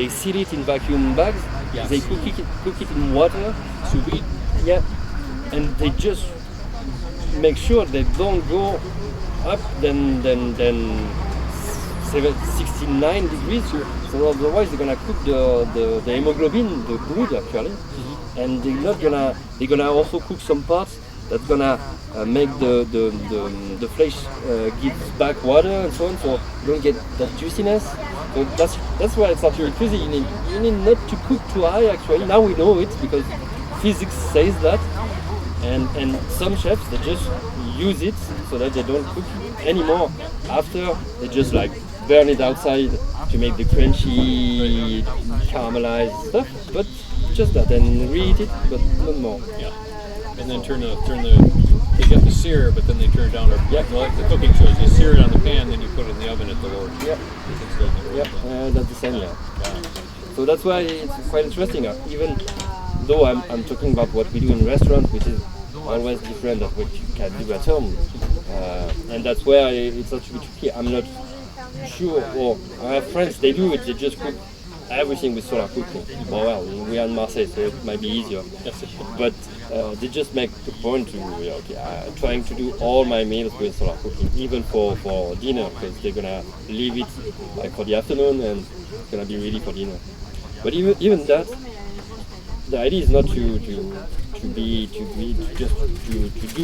seal it in vacuum bags. Yes. They cook it in water. Sous vide. Yeah. And they just make sure they don't go up than 69 degrees. So otherwise they're gonna cook the hemoglobin, the blood actually, and they're gonna also cook some parts that's gonna make the flesh gives back water and so on, so you don't get that juiciness. So that's why it's actually crazy. You need not to cook too high actually. Now we know it because physics says that, and some chefs they just use it so that they don't cook anymore. After they just like burn it outside to make the crunchy caramelized stuff, but just that, and reheat it, but not more. Yeah. And then they get the sear, but then they turn it down. Like the cooking shows, you sear it on the pan, then you put it in the oven at the lower. That's the same. So that's why it's quite interesting. Even though I'm talking about what we do in restaurants, which is always different than what you can do at home, and that's where it's actually tricky. I'm not sure. Or I have friends, they do it. They just cook everything with solar cooking. Well, we are in Marseille, so it might be easier. But they just make the point to trying to do all my meals with solar cooking, even for dinner, because they're gonna leave it like for the afternoon and it's gonna be ready for dinner. But even that, the idea is not to do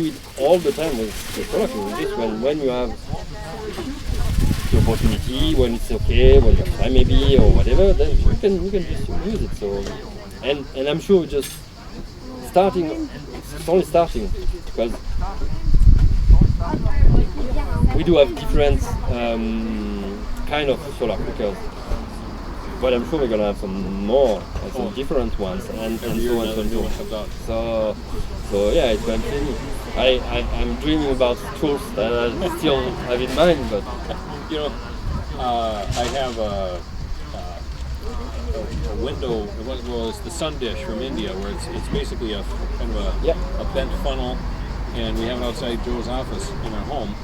it all the time with solar cooking. Just when you have the opportunity, when it's okay, when you have time maybe or whatever, then you can just use it. So and I'm sure just it's only starting, because we do have different kind of solar cookers. but I'm sure we're gonna have some more, some different ones, and Every year so on another and new so one on. comes out. So yeah, it's going to be. I'm dreaming about tools that I still have in mind, but You know, I have a window. Well, it's the sun dish from India, where it's basically a kind of a bent funnel, and we have it outside Joe's office in our home.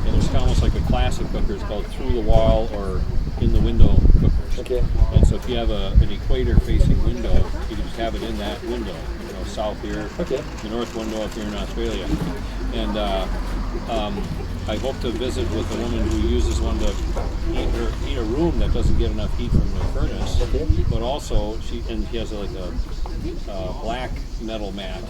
And it's kind of almost like a classic cooker. It's called through the wall or in the window cookers. okay. And so if you have an equator-facing window, you can just have it in that window. You know, south here, Okay. the north window if you're in Australia. And I hope to visit with a woman who uses one to heat a room that doesn't get enough heat from the furnace. Okay. But also, she has like a black metal mat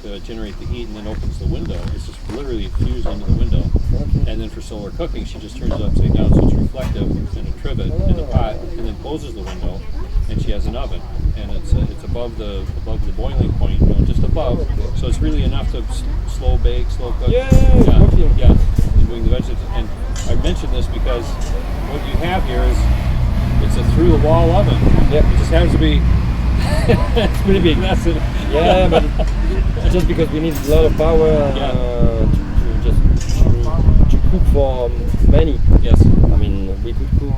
to generate the heat, and then opens the window. It's just literally fused into the window. Okay. And then for solar cooking, she just turns it upside down so it's reflective in a trivet in the pot, and then closes the window. And she has an oven, and it's above the boiling point, you know, just above. So it's really enough to slow bake, slow cook. Yeah, And doing the vegetables. And I mentioned this because what you have here is it's a through the wall oven. Yeah. It just happens to be it's pretty big. That's it. Yeah, but just because we need a lot of power to cook for many. Yes. I mean, we could cook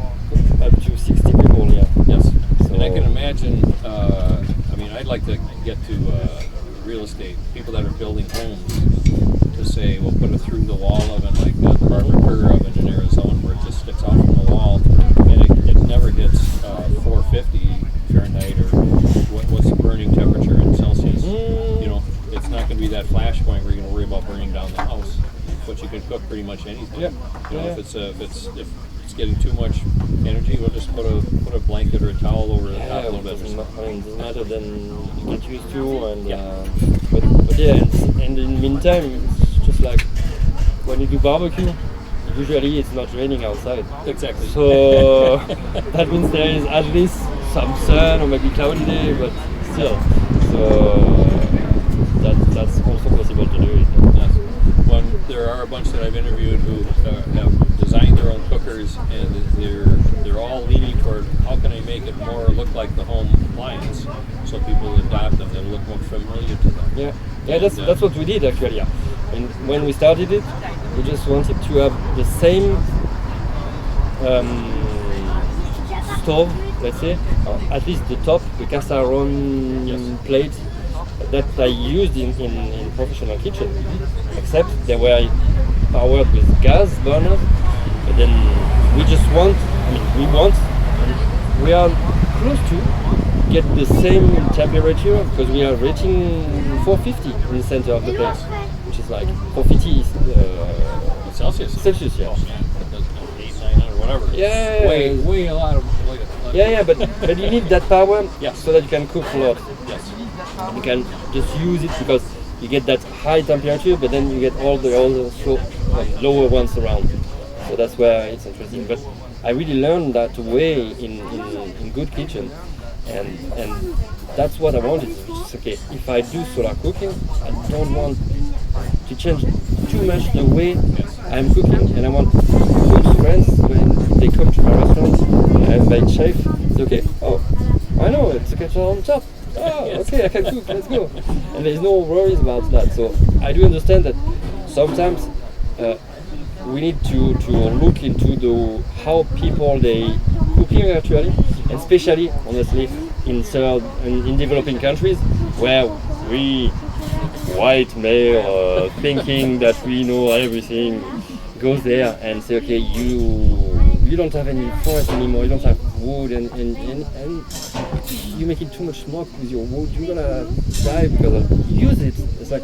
up to 60 people. Yeah. Yes. So, And I can imagine. I mean, I'd like to get to real estate people that are building homes to say, well, put a through the wall oven like the Barbara Kerr oven in Arizona, where it just sticks out from the wall, and it never hits 450 Fahrenheit or what's the burning temperature in Celsius. You know, it's not going to be that flash point where you're going to worry about burning down the house. But you can cook pretty much anything. Yeah. You know, if it's getting too much energy, we'll just put a blanket or a towel over the top a little bit. I mean, it's matter than you get used to, and but yeah, and in the meantime, it's just like when you do barbecue, usually it's not raining outside. Exactly. So that means there is at least some sun or maybe cloudy day, but still. So that's also possible to do it. Yes. Well, there are a bunch that I've interviewed who have designed their own cookers, and they're all leaning toward how can I make it more look like the home appliance, so people adopt them. They'll look more familiar to them. Yeah, that's what we did actually. Yeah. And when we started it, we just wanted to have the same stove, let's say, at least the top, the cast iron plate that I used in professional kitchen, except they were powered with gas burners. But then we are close to get the same temperature because we are reaching 450 in the center of the place, which is like 450 Celsius. Celsius, yeah. 800, 900, whatever. Yeah. Way a lot of. Yeah, but you need that power Yes. so that you can cook a lot. Yes. You can just use it because you get that high temperature, but then you get all the other lower ones around. So that's where it's interesting. But I really learned that way in good kitchen, and that's what I wanted. It's okay, if I do solar cooking, I don't want to change too much the way I'm cooking, and I want good friends when they come to my restaurant and my chef. It's okay. Oh, I know it's a kettle on top. Oh, okay, I can cook, let's go. And there's no worries about that. So I do understand that sometimes we need to look into how people they cooking actually, and especially, honestly, in developing countries where we white male thinking that we know everything goes there and say, okay, you don't have any forest anymore, you don't have wood, and you're making too much smoke with your wood, you're gonna die because use it. It's like,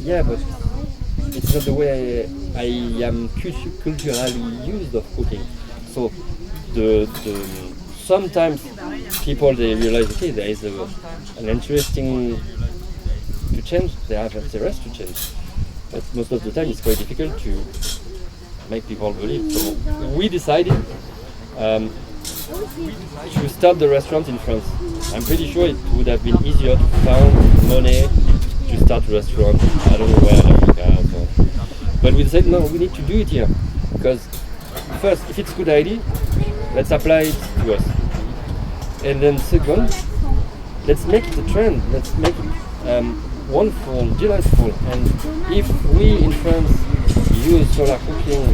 yeah, but it's not the way I am culturally used of cooking. So sometimes people they realize, okay, there is an interesting to change, they have interest to change. But most of the time it's quite difficult to make people believe. So we decided to start the restaurant in France. I'm pretty sure it would have been easier to find money to start a restaurant, I don't know where in Africa. So. But we decided, no, we need to do it here. Because first, if it's a good idea, let's apply it to us. And then second, let's make it a trend. Let's make it wonderful, delightful. And if we in France use solar cooking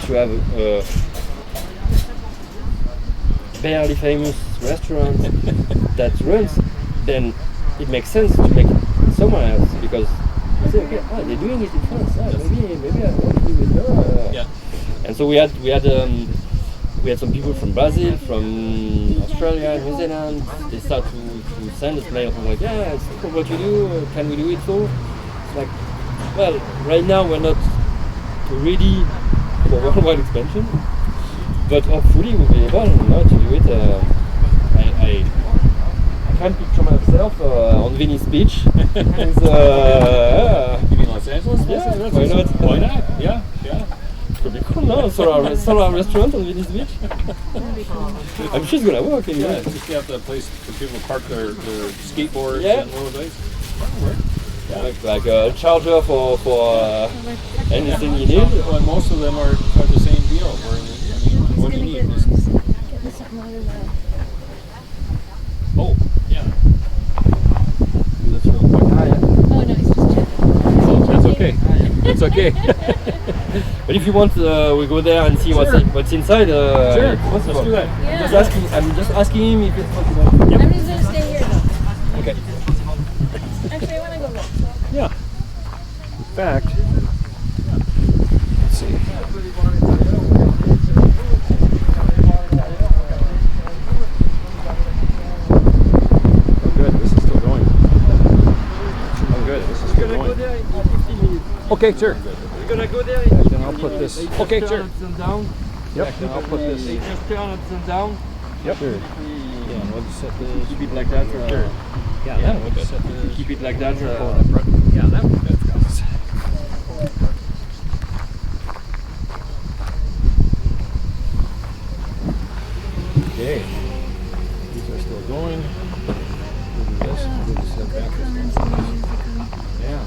to have a barely famous restaurant that runs, then it makes sense to make it somewhere else, because you say, okay, they're doing it in France. Maybe I want to do it there. Yeah. And so we had some people from Brazil, from Australia, New Zealand. They start to send us mail like, yeah, it's cool what you do. Can we do it so? It's like, well, right now we're not ready for worldwide expansion, but hopefully we'll be able to do it. I can't picture myself on Venice Beach. And, You mean Los Angeles? Yeah, why not? Why not? Yeah. Could be cool, no? Solar restaurant on Venice Beach. I'm sure it's gonna work. Yeah, just you have to place for people to park their skateboards Yeah. and little things. Yeah, like a charger for anything you need. Well, most of them are the same deal. What do you need? Get me something out of that. Oh, yeah. That's real quick. Oh no, he's just checking. Oh, that's okay. It's okay. But if you want, we go there and see what's inside. Sure, it's possible. let's do that. Yeah. I'm just asking him if it's possible. I'm just gonna stay here though. Okay. Actually, I wanna go look. Yeah. In fact, let's see. Oh, good. This is still going. Oh, good. This is still going. There in 15 minutes. Okay, sure. We're gonna go there. Then I'll put this. Okay, sure. Turn down. Yep. Then I'll put this. They just turn upside down. Yep. Sure. Yeah, and we'll just set this. Keep it like that. Sure. Yeah, we'll just set this. keep it like that. Yeah, that would be good. Okay. These are still going. We'll do this. We'll just set back this one. Yeah.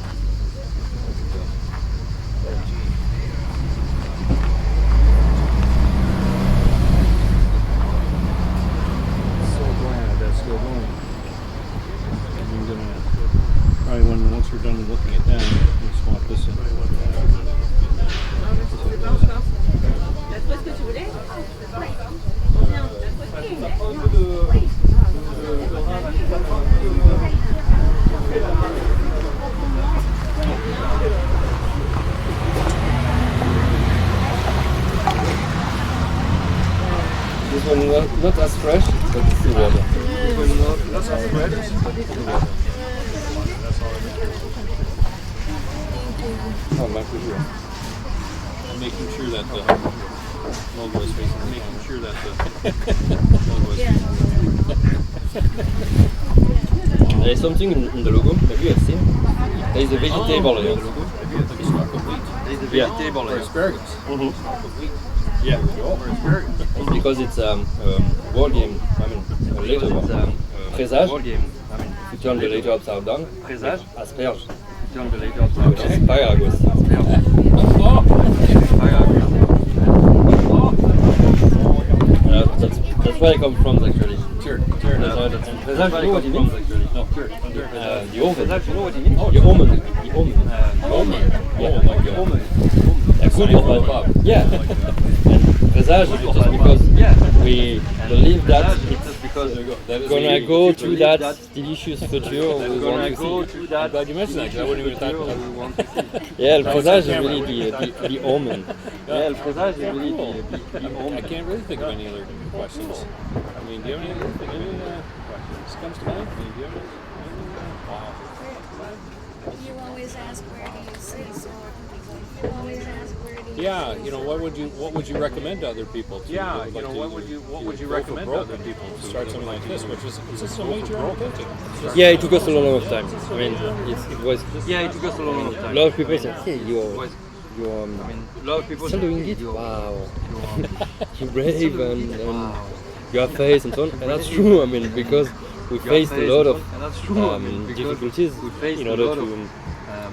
So glad that's still going. And I'm gonna probably once we're done looking at that, we'll swap this in. This one not as fresh, but it's still water. This one not as fresh, but it's still water. Oh, my pleasure. Making sure that the logo is facing. Making sure that the logo is facing. There is something in the logo. Maybe you have seen. There is a vegetable in the logo. Like a stalk of wheat. There is a vegetable Or asparagus. Mm-hmm. Of wheat. Yeah. Or asparagus. It's because it's a word game. I mean, a letter. Presage. If you turn the letter upside down. Presage. Asperge. Turn the letter upside down. Which is asparagus. That's where I come from, actually. Sure. Presage, you know what it means? No. Sure. The oven. Presage, you know what it means? The omen. The omen. Omen. Yeah. Oh my God. Omen. A good omen. Yeah. And presage is just because we believe that it's gonna go to that delicious future we want to see. I'm glad you mentioned that because I wouldn't even thought about it. Yeah, el presage is really the omen. Yeah, el presage is really the omen. I can't really think of any other questions. I mean, do you have any other questions? Comes to mind? Do you have any? Wow. You always ask where do you see solar cooking? You always ask where do you Yeah, see you know, what would you recommend to other people? To, what would you recommend to other people to start something like this, which is this a major undertaking? Yeah, it took us a long time. I mean, it was. Yeah, it took us a long time. A lot of people said, "Hey, you're a lot of people still doing it. Wow, you're brave and you have faith and so on." And that's true. I mean, because we faced a lot of difficulties in order to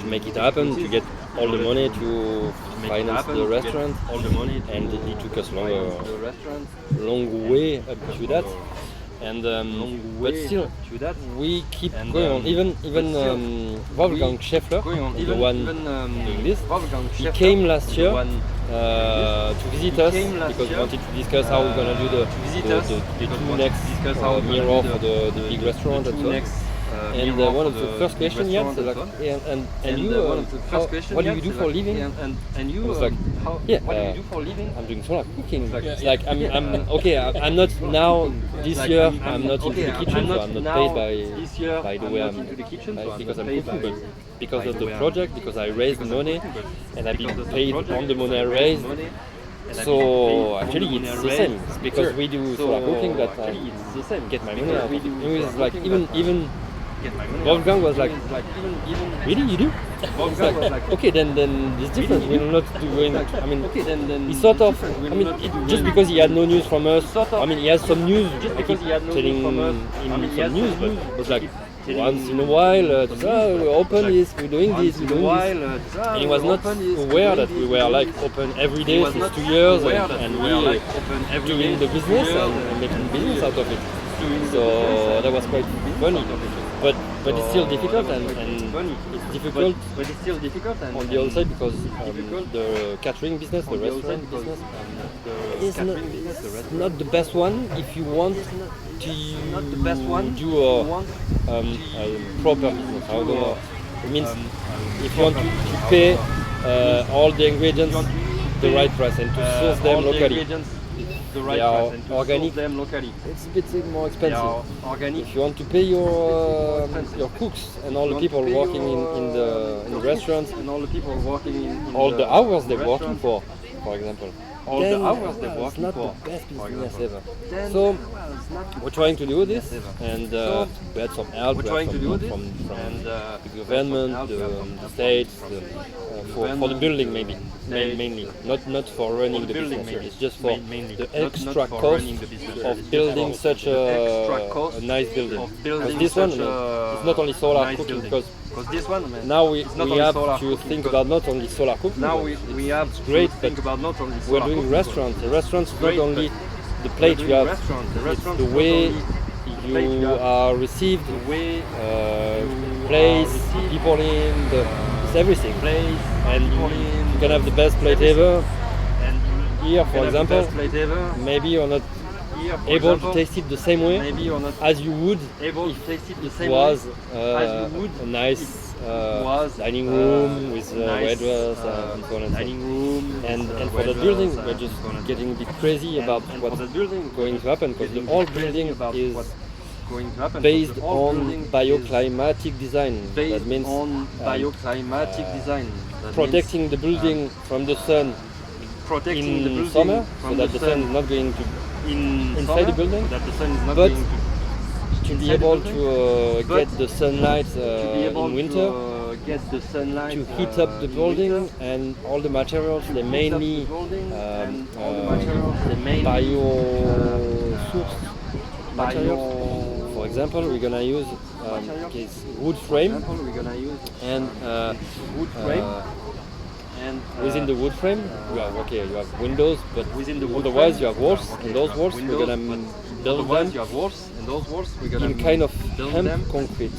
make it happen, to get all the money to finance the restaurant, and it took us long way up to that. and but still we keep going on. Even Wolfgang Schäffler, the one doing this, he came last year to visit us because we wanted to discuss how we're gonna do the two next mirror for the big restaurant and so on. And one of the first questions he had was like, and you, what do you do for a living? And you, I was like, yeah, what do you do for a living? I'm doing solar cooking. It's like I'm okay. I'm not now this year. I'm not into the kitchen, so I'm not paid by the way I'm into the kitchen because I'm cooking, but because of the project, because I raised the money, and I've been paid on the money I raised. So actually it's the same. It's because we do solar cooking that I get my money out. It was like even Wolfgang was like, really, you do? It's like, okay, then it's different. We're not doing. I mean, he sort of. I mean, just because he had no news from us. I mean, he has some news. I keep telling him some news, but it's like once in a while, we're open this, we're doing this, and he was not aware that we were like open every day since 2 years, and we doing the business and making business out of it. So that was quite funny. But it's still difficult and it's difficult on the other side because the catering business, the restaurant business is not the best one if you want to do a proper business. It means if you want to pay all the ingredients the right price and to source them locally. They are organic. It's a bit more expensive. If you want to pay your cooks and all the people working in the restaurants and all the people working in all the hours they're working for example. It's not the best business ever. So we're trying to do this, and we had some help from the government, the states, for the building mainly, not for running the business. It's just for the extra cost of building such a nice building. Because this one, it's not only solar cooking, because now we have to think about not only solar cooking. Now we have great, but we're doing restaurants. The restaurants not only the plate you have, it's the way you are received, place, people in, it's everything. And you can have the best plate ever. Here, for example, maybe you're not able to taste it the same way as you would if it was a nice dining room with red dress and so on and so on. And for the building, we're just getting a bit crazy about what's going to happen because the whole building is based on bioclimatic design. That means protecting the building from the sun in summer, so that the sun is not going to inside the building, but to be able to get the sunlight in winter, to heat up the building, and all the materials, they mainly bio-sourced materials. For example, we're gonna use wood frame, and within the wood frame, you have windows, but otherwise you have walls, and those walls we're gonna build them in kind of hemp concrete.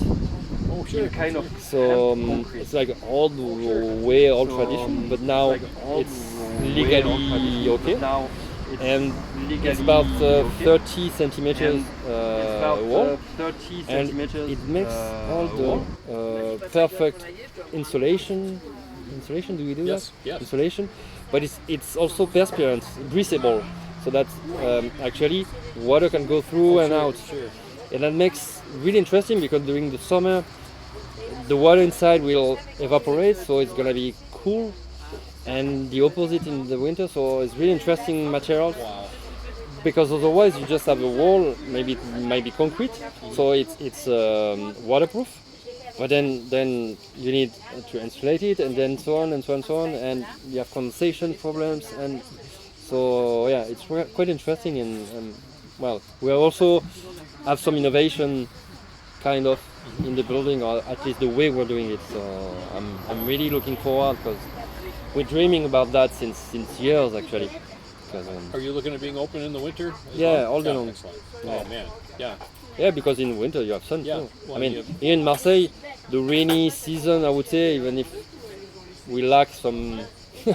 So it's like old way, old tradition, but now it's legally okay. And it's about 30 centimeters wall, and it makes all the perfect insulation. Insulation, do we do that? Yes. Insulation, but it's also perspirant, breathable, so that actually water can go through and out, and that makes really interesting because during the summer the water inside will evaporate, so it's gonna be cool, and the opposite in the winter. So it's really interesting materials. Because otherwise you just have a wall, maybe it might be concrete, so it's waterproof. But then you need to insulate it, and then so on and so on and so on, and you have condensation problems, and so yeah, it's quite interesting. And well, we also have some innovation, kind of, in the building, or at least the way we're doing it. So I'm really looking forward because we're dreaming about that since years actually, because Are you looking at being open in the winter? as Yeah, well? all day long. Excellent. Yeah. Oh man, yeah. yeah, because in winter you have sun Yeah, too. well, I mean, you- here in Marseille, the rainy season, I would say, even if we lack some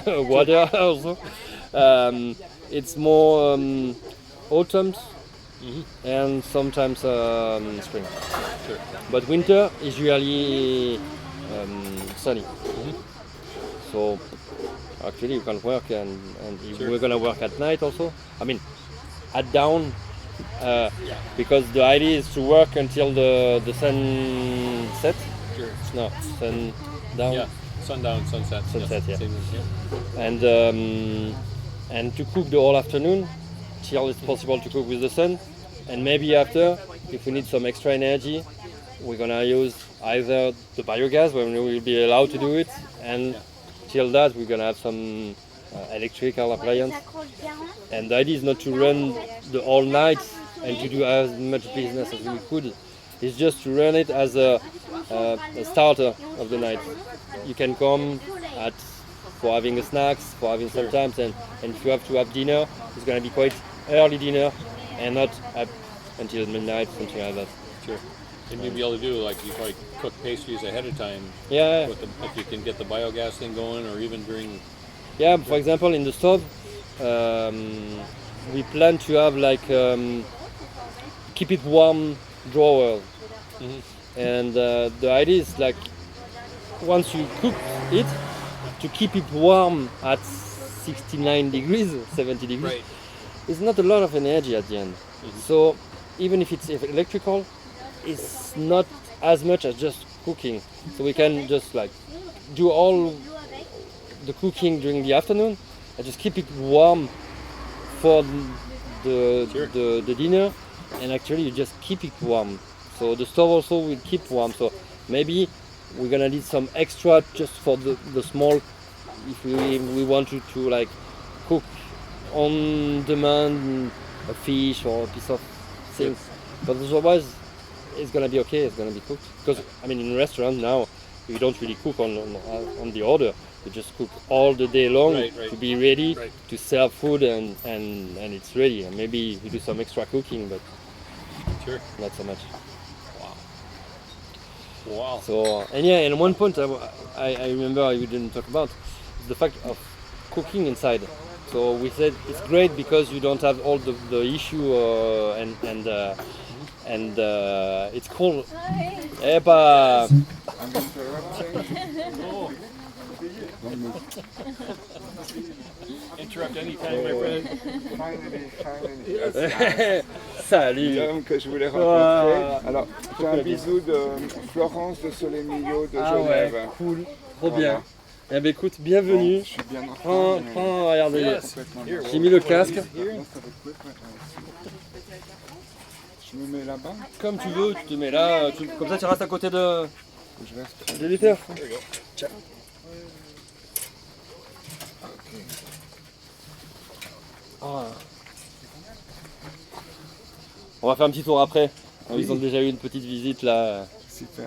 water also, it's more autumns and sometimes spring. Sure. But winter is usually sunny. So actually you can work and if Sure. we're gonna work at night also. I mean, at dawn, because the idea is to work until the sun set. Sure. No, sun down. Yeah. Sundown, sunset. Sunset, yes. yeah. Same as, yeah. And to cook the whole afternoon till it's possible to cook with the sun, and maybe after, if we need some extra energy, we're gonna use either the biogas when we will be allowed to do it, and till that we're gonna have some electrical appliance. And the idea is not to run the whole night and to do as much business as we could. It's just to run it as a starter of the night. You can come for having a snacks, for having some times, and if you have to have dinner, it's gonna be quite early dinner and not up until midnight, something like that. Sure. And you'd be able to do like you probably cook pastries ahead of time. Yeah, With the, if you can get the biogas thing going, or even during. yeah. For example, in the stove, we plan to have like keep it warm drawer, and the idea is like once you cook it, to keep it warm at 69 degrees, 70 degrees. Right. It's not a lot of energy at the end. So even if it's electrical, it's not as much as just cooking. So we can just like do all the cooking during the afternoon and just keep it warm for the dinner, and actually you just keep it warm. So the stove also will keep warm. So maybe we're gonna need some extra just for the small, if we want to like cook on demand a fish or a piece of things. But otherwise it's gonna be okay, it's gonna be cooked. Because I mean in a restaurant now you don't really cook on the order. You just cook all the day long to be ready to serve food and it's ready. And maybe you do some extra cooking, but not so much. Wow. So and one point I remember you didn't talk about is the fact of cooking inside. So we said it's great because you don't have all the issue and it's cold. Epa. Interrupt anytime, my friend. Salut. L'homme que je voulais rencontrer. Alors, j'ai un bisou de Florence de Soleil-Millau de Ah Genève. ouais, cool, trop Voilà. bien. Eh ben écoute, bienvenue. Bon, je suis bien en Prends, retard, mais- prends, regardez. Complètement. J'ai mis le casque. Non, ça va être quick, ouais. Je me mets là-bas. Comme tu veux, tu te mets là, comme ça tu restes à côté de Je reste. l'éditeur. Ah. On va faire un petit tour après. Ils ont déjà eu une petite visite là. Super.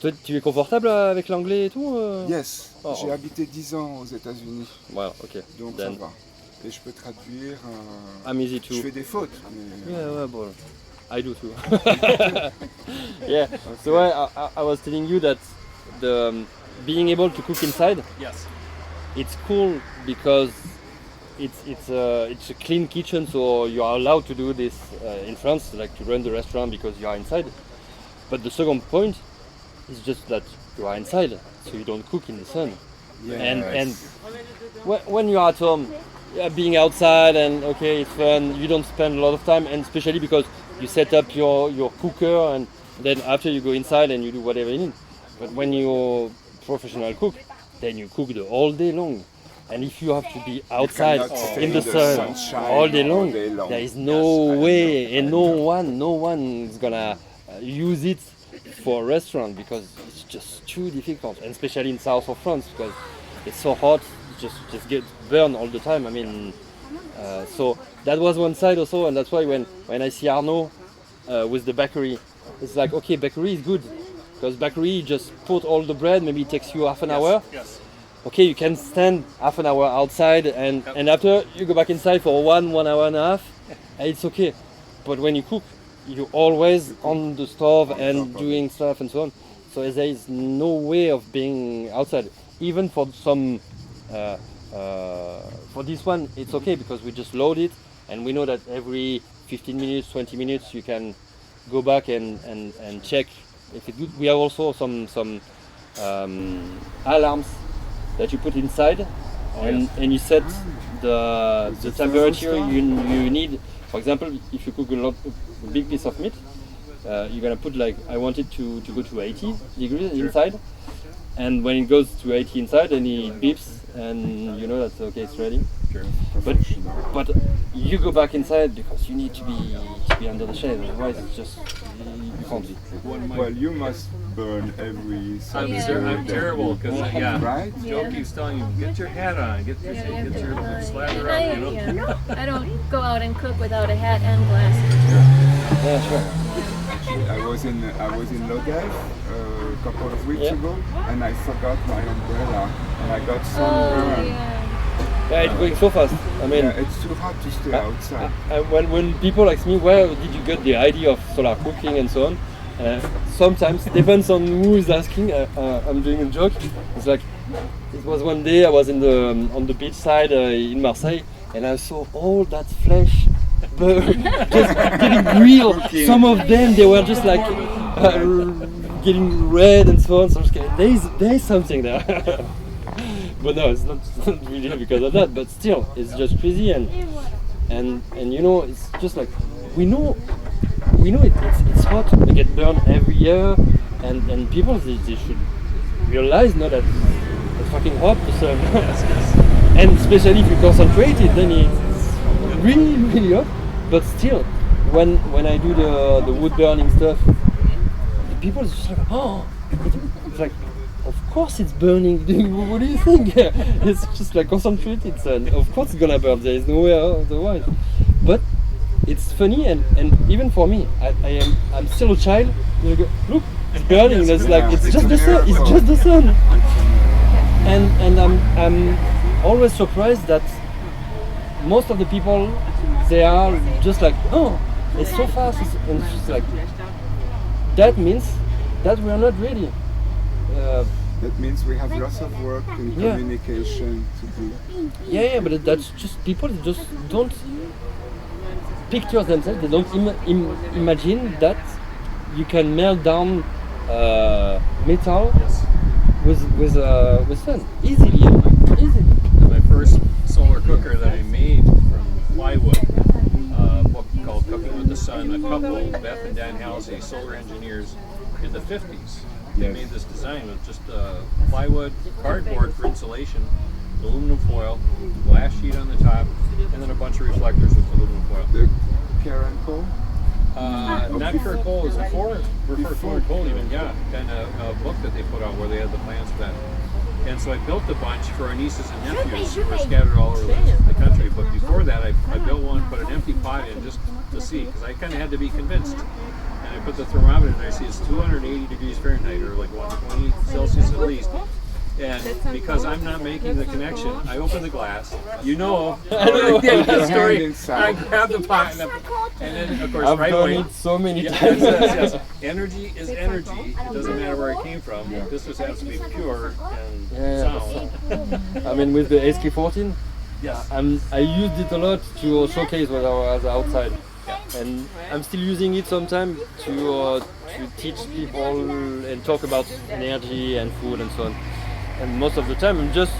Toi, tu es confortable avec l'anglais et tout Yes. Oh. J'ai habité 10 ans aux États-Unis, Voilà, ok. donc Then. ça va. Et je peux traduire. I'm easy too. Je fais des fautes, mais. Yeah, bon. I do too. Yeah. So I was telling you that the being able to cook inside, Yes. it's cool because it's a clean kitchen, so you are allowed to do this in France, like to run the restaurant because you are inside. But the second point is just that you are inside, so you don't cook in the sun. Yes. And when you are at home, being outside and okay, it's fun. You don't spend a lot of time, and especially because you set up your cooker, and then after you go inside and you do whatever you need. But when you're professional cook, then you cook the whole day long. And if you have to be outside cannot stay in the in the sun sunshine all day long, all day long. there is no way, and no one is gonna use it for a restaurant because it's just too difficult, and especially in south of France because it's so hot, you just get burned all the time. I mean, so that was one side also, and that's why when I see Arnaud with the bakery, it's like okay, bakery is good because bakery just put all the bread, maybe it takes you half an hour. Yes. okay, you can stand half an hour outside, and after you go back inside for 1 hour and a half, and it's okay. But when you cook, you're always on the stove and doing stuff and so on. So there is no way of being outside. Even for some, for this one, it's okay because we just load it, and we know that every 15 minutes, 20 minutes, you can go back and check if it's good. We have also some alarms that you put inside, and you set the temperature you need. For example, if you cook a big piece of meat, you're gonna put like, I want it to go to 80 degrees inside, and when it goes to 80 inside, then it beeps, and you know that okay, it's ready. Sure. But you go back inside because you need to be under the shade. Otherwise, it's just you can't be. Well, you must burn every I'm Saturday. terrible because Right? Joe keeps telling you, get your hat on, get your slather on, you know. I don't go out and cook without a hat and glasses. Yeah, sure. Actually, I was in Lodève a couple of weeks Yeah. ago, and I forgot my umbrella, and I got Oh, sunburned. yeah. Yeah, it's going so fast. I mean, Yeah, it's too hot to stay outside. when people ask me where did you get the idea of solar cooking and so on, sometimes depends on who is asking. I'm doing a joke. It's like it was one day I was on the beach side in Marseille, and I saw all that flesh just getting grilled. Some of them they were just like getting red and so on. So I was like, there is something there. But no, it's not really because of that. But still, it's just crazy, and you know, it's just like we know it's hot. We get burned every year, and people they should realize now that it's fucking hot the sun. And especially if you concentrate it, then it's really hot. But still, when I do the wood burning stuff, the people is just like, oh, it's like. Of course it's burning. What do you think? It's just like concentrated sun. Of course it's gonna burn. There is no way otherwise. But it's funny, and even for me, I'm still a child. You go, look, it's burning. It's like it's just the sun. It's just the sun. And I'm always surprised that most of the people they are just like, oh, it's so fast. And it's just like that means that we are not ready. That means we have lots of work in communication to do. Yeah, but that's just people just don't picture themselves. They don't imagine that you can melt down metal with sun easily. My first solar cooker that I made from plywood, a book called Cooking with the Sun, a couple, Beth and Dan Halsey, solar engineers in the 50s. They made this design with just plywood, cardboard for insulation, aluminum foil, glass sheet on the top, and then a bunch of reflectors with aluminum foil. The Pierre-Andre? Not Kurt Cole, is before Kurt Cole even, yeah. And a book that they put out where they had the plans for that. And so I built a bunch for our nieces and nephews who were scattered all over the country. But before that, I built one, put an empty pot in just to see, because I kind of had to be convinced. And I put the thermometer in there, I see it's 280 degrees Fahrenheit, or like 120 Celsius at least. And because I'm not making the connection, I open the glass. You know, the story. I grab the pot, and then of course, I've right done away. it so many times. Yes. Energy is energy. It doesn't matter where it came from. This just has to be pure and sound. I mean, with the SK14, Yes. I used it a lot to showcase when I was outside, and I'm still using it sometimes to teach people and talk about energy and food and so on. And most of the time, I'm just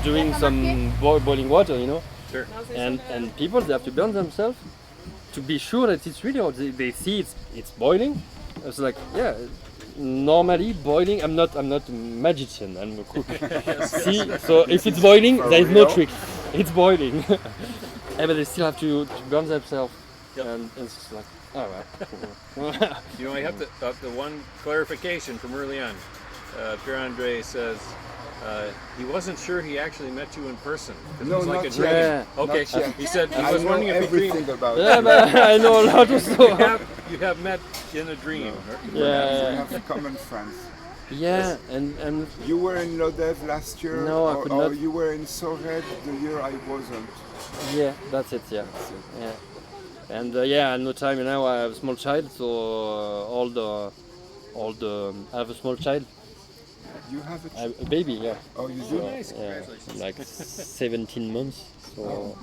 doing some boiling water, you know. Sure. And people they have to burn themselves to be sure that it's really hot. They see it's boiling. It's like normally boiling. I'm not a magician. I'm a cook. See, so if it's boiling, there is no trick. It's boiling. But they still have to burn themselves. And it's just like, all right. You know, I have the one clarification from early on. Pierre-Andre says he wasn't sure he actually met you in person. It No, was like not a dream. yet. Okay, Not yet. he said he I was know wondering if he everything dreamed. about Yeah, it. but I know a lot of stuff. You have met in a dream. We have common friends. Yeah, and You were in Lodève last year, No, I or, could or not. you were in Sorède the year I wasn't. yeah, that's it. Yeah, yeah. And yeah, at no time. I have a small child, so all the I have a small child, You have I have a baby. Yeah, Oh, you do? yeah, like 17 months. So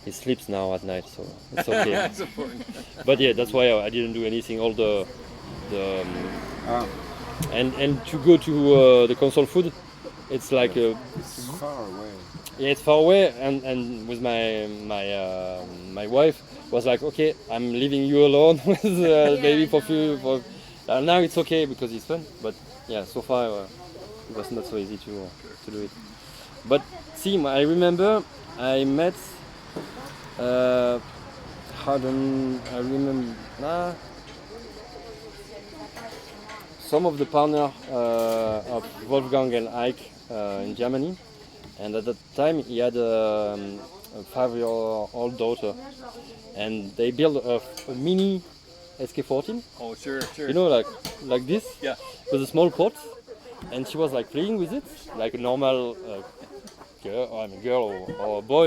he sleeps now at night, so it's okay. That's important. But yeah, that's why I didn't do anything. All the Ah, and to go to the console food, it's like it's far away. yeah, it's far away, and with my wife was like, okay, I'm leaving you alone with the baby for few for. Now it's okay because it's fun, but yeah, so far it was not so easy to do it. But see, I remember I met. I remember some of the partner of Wolfgang and Ike in Germany, and at that time he had a 5-year-old daughter, and they built a mini SK14. Oh, sure, sure. Like this, Yeah. with a small pot, and she was like playing with it, like a normal girl or a boy.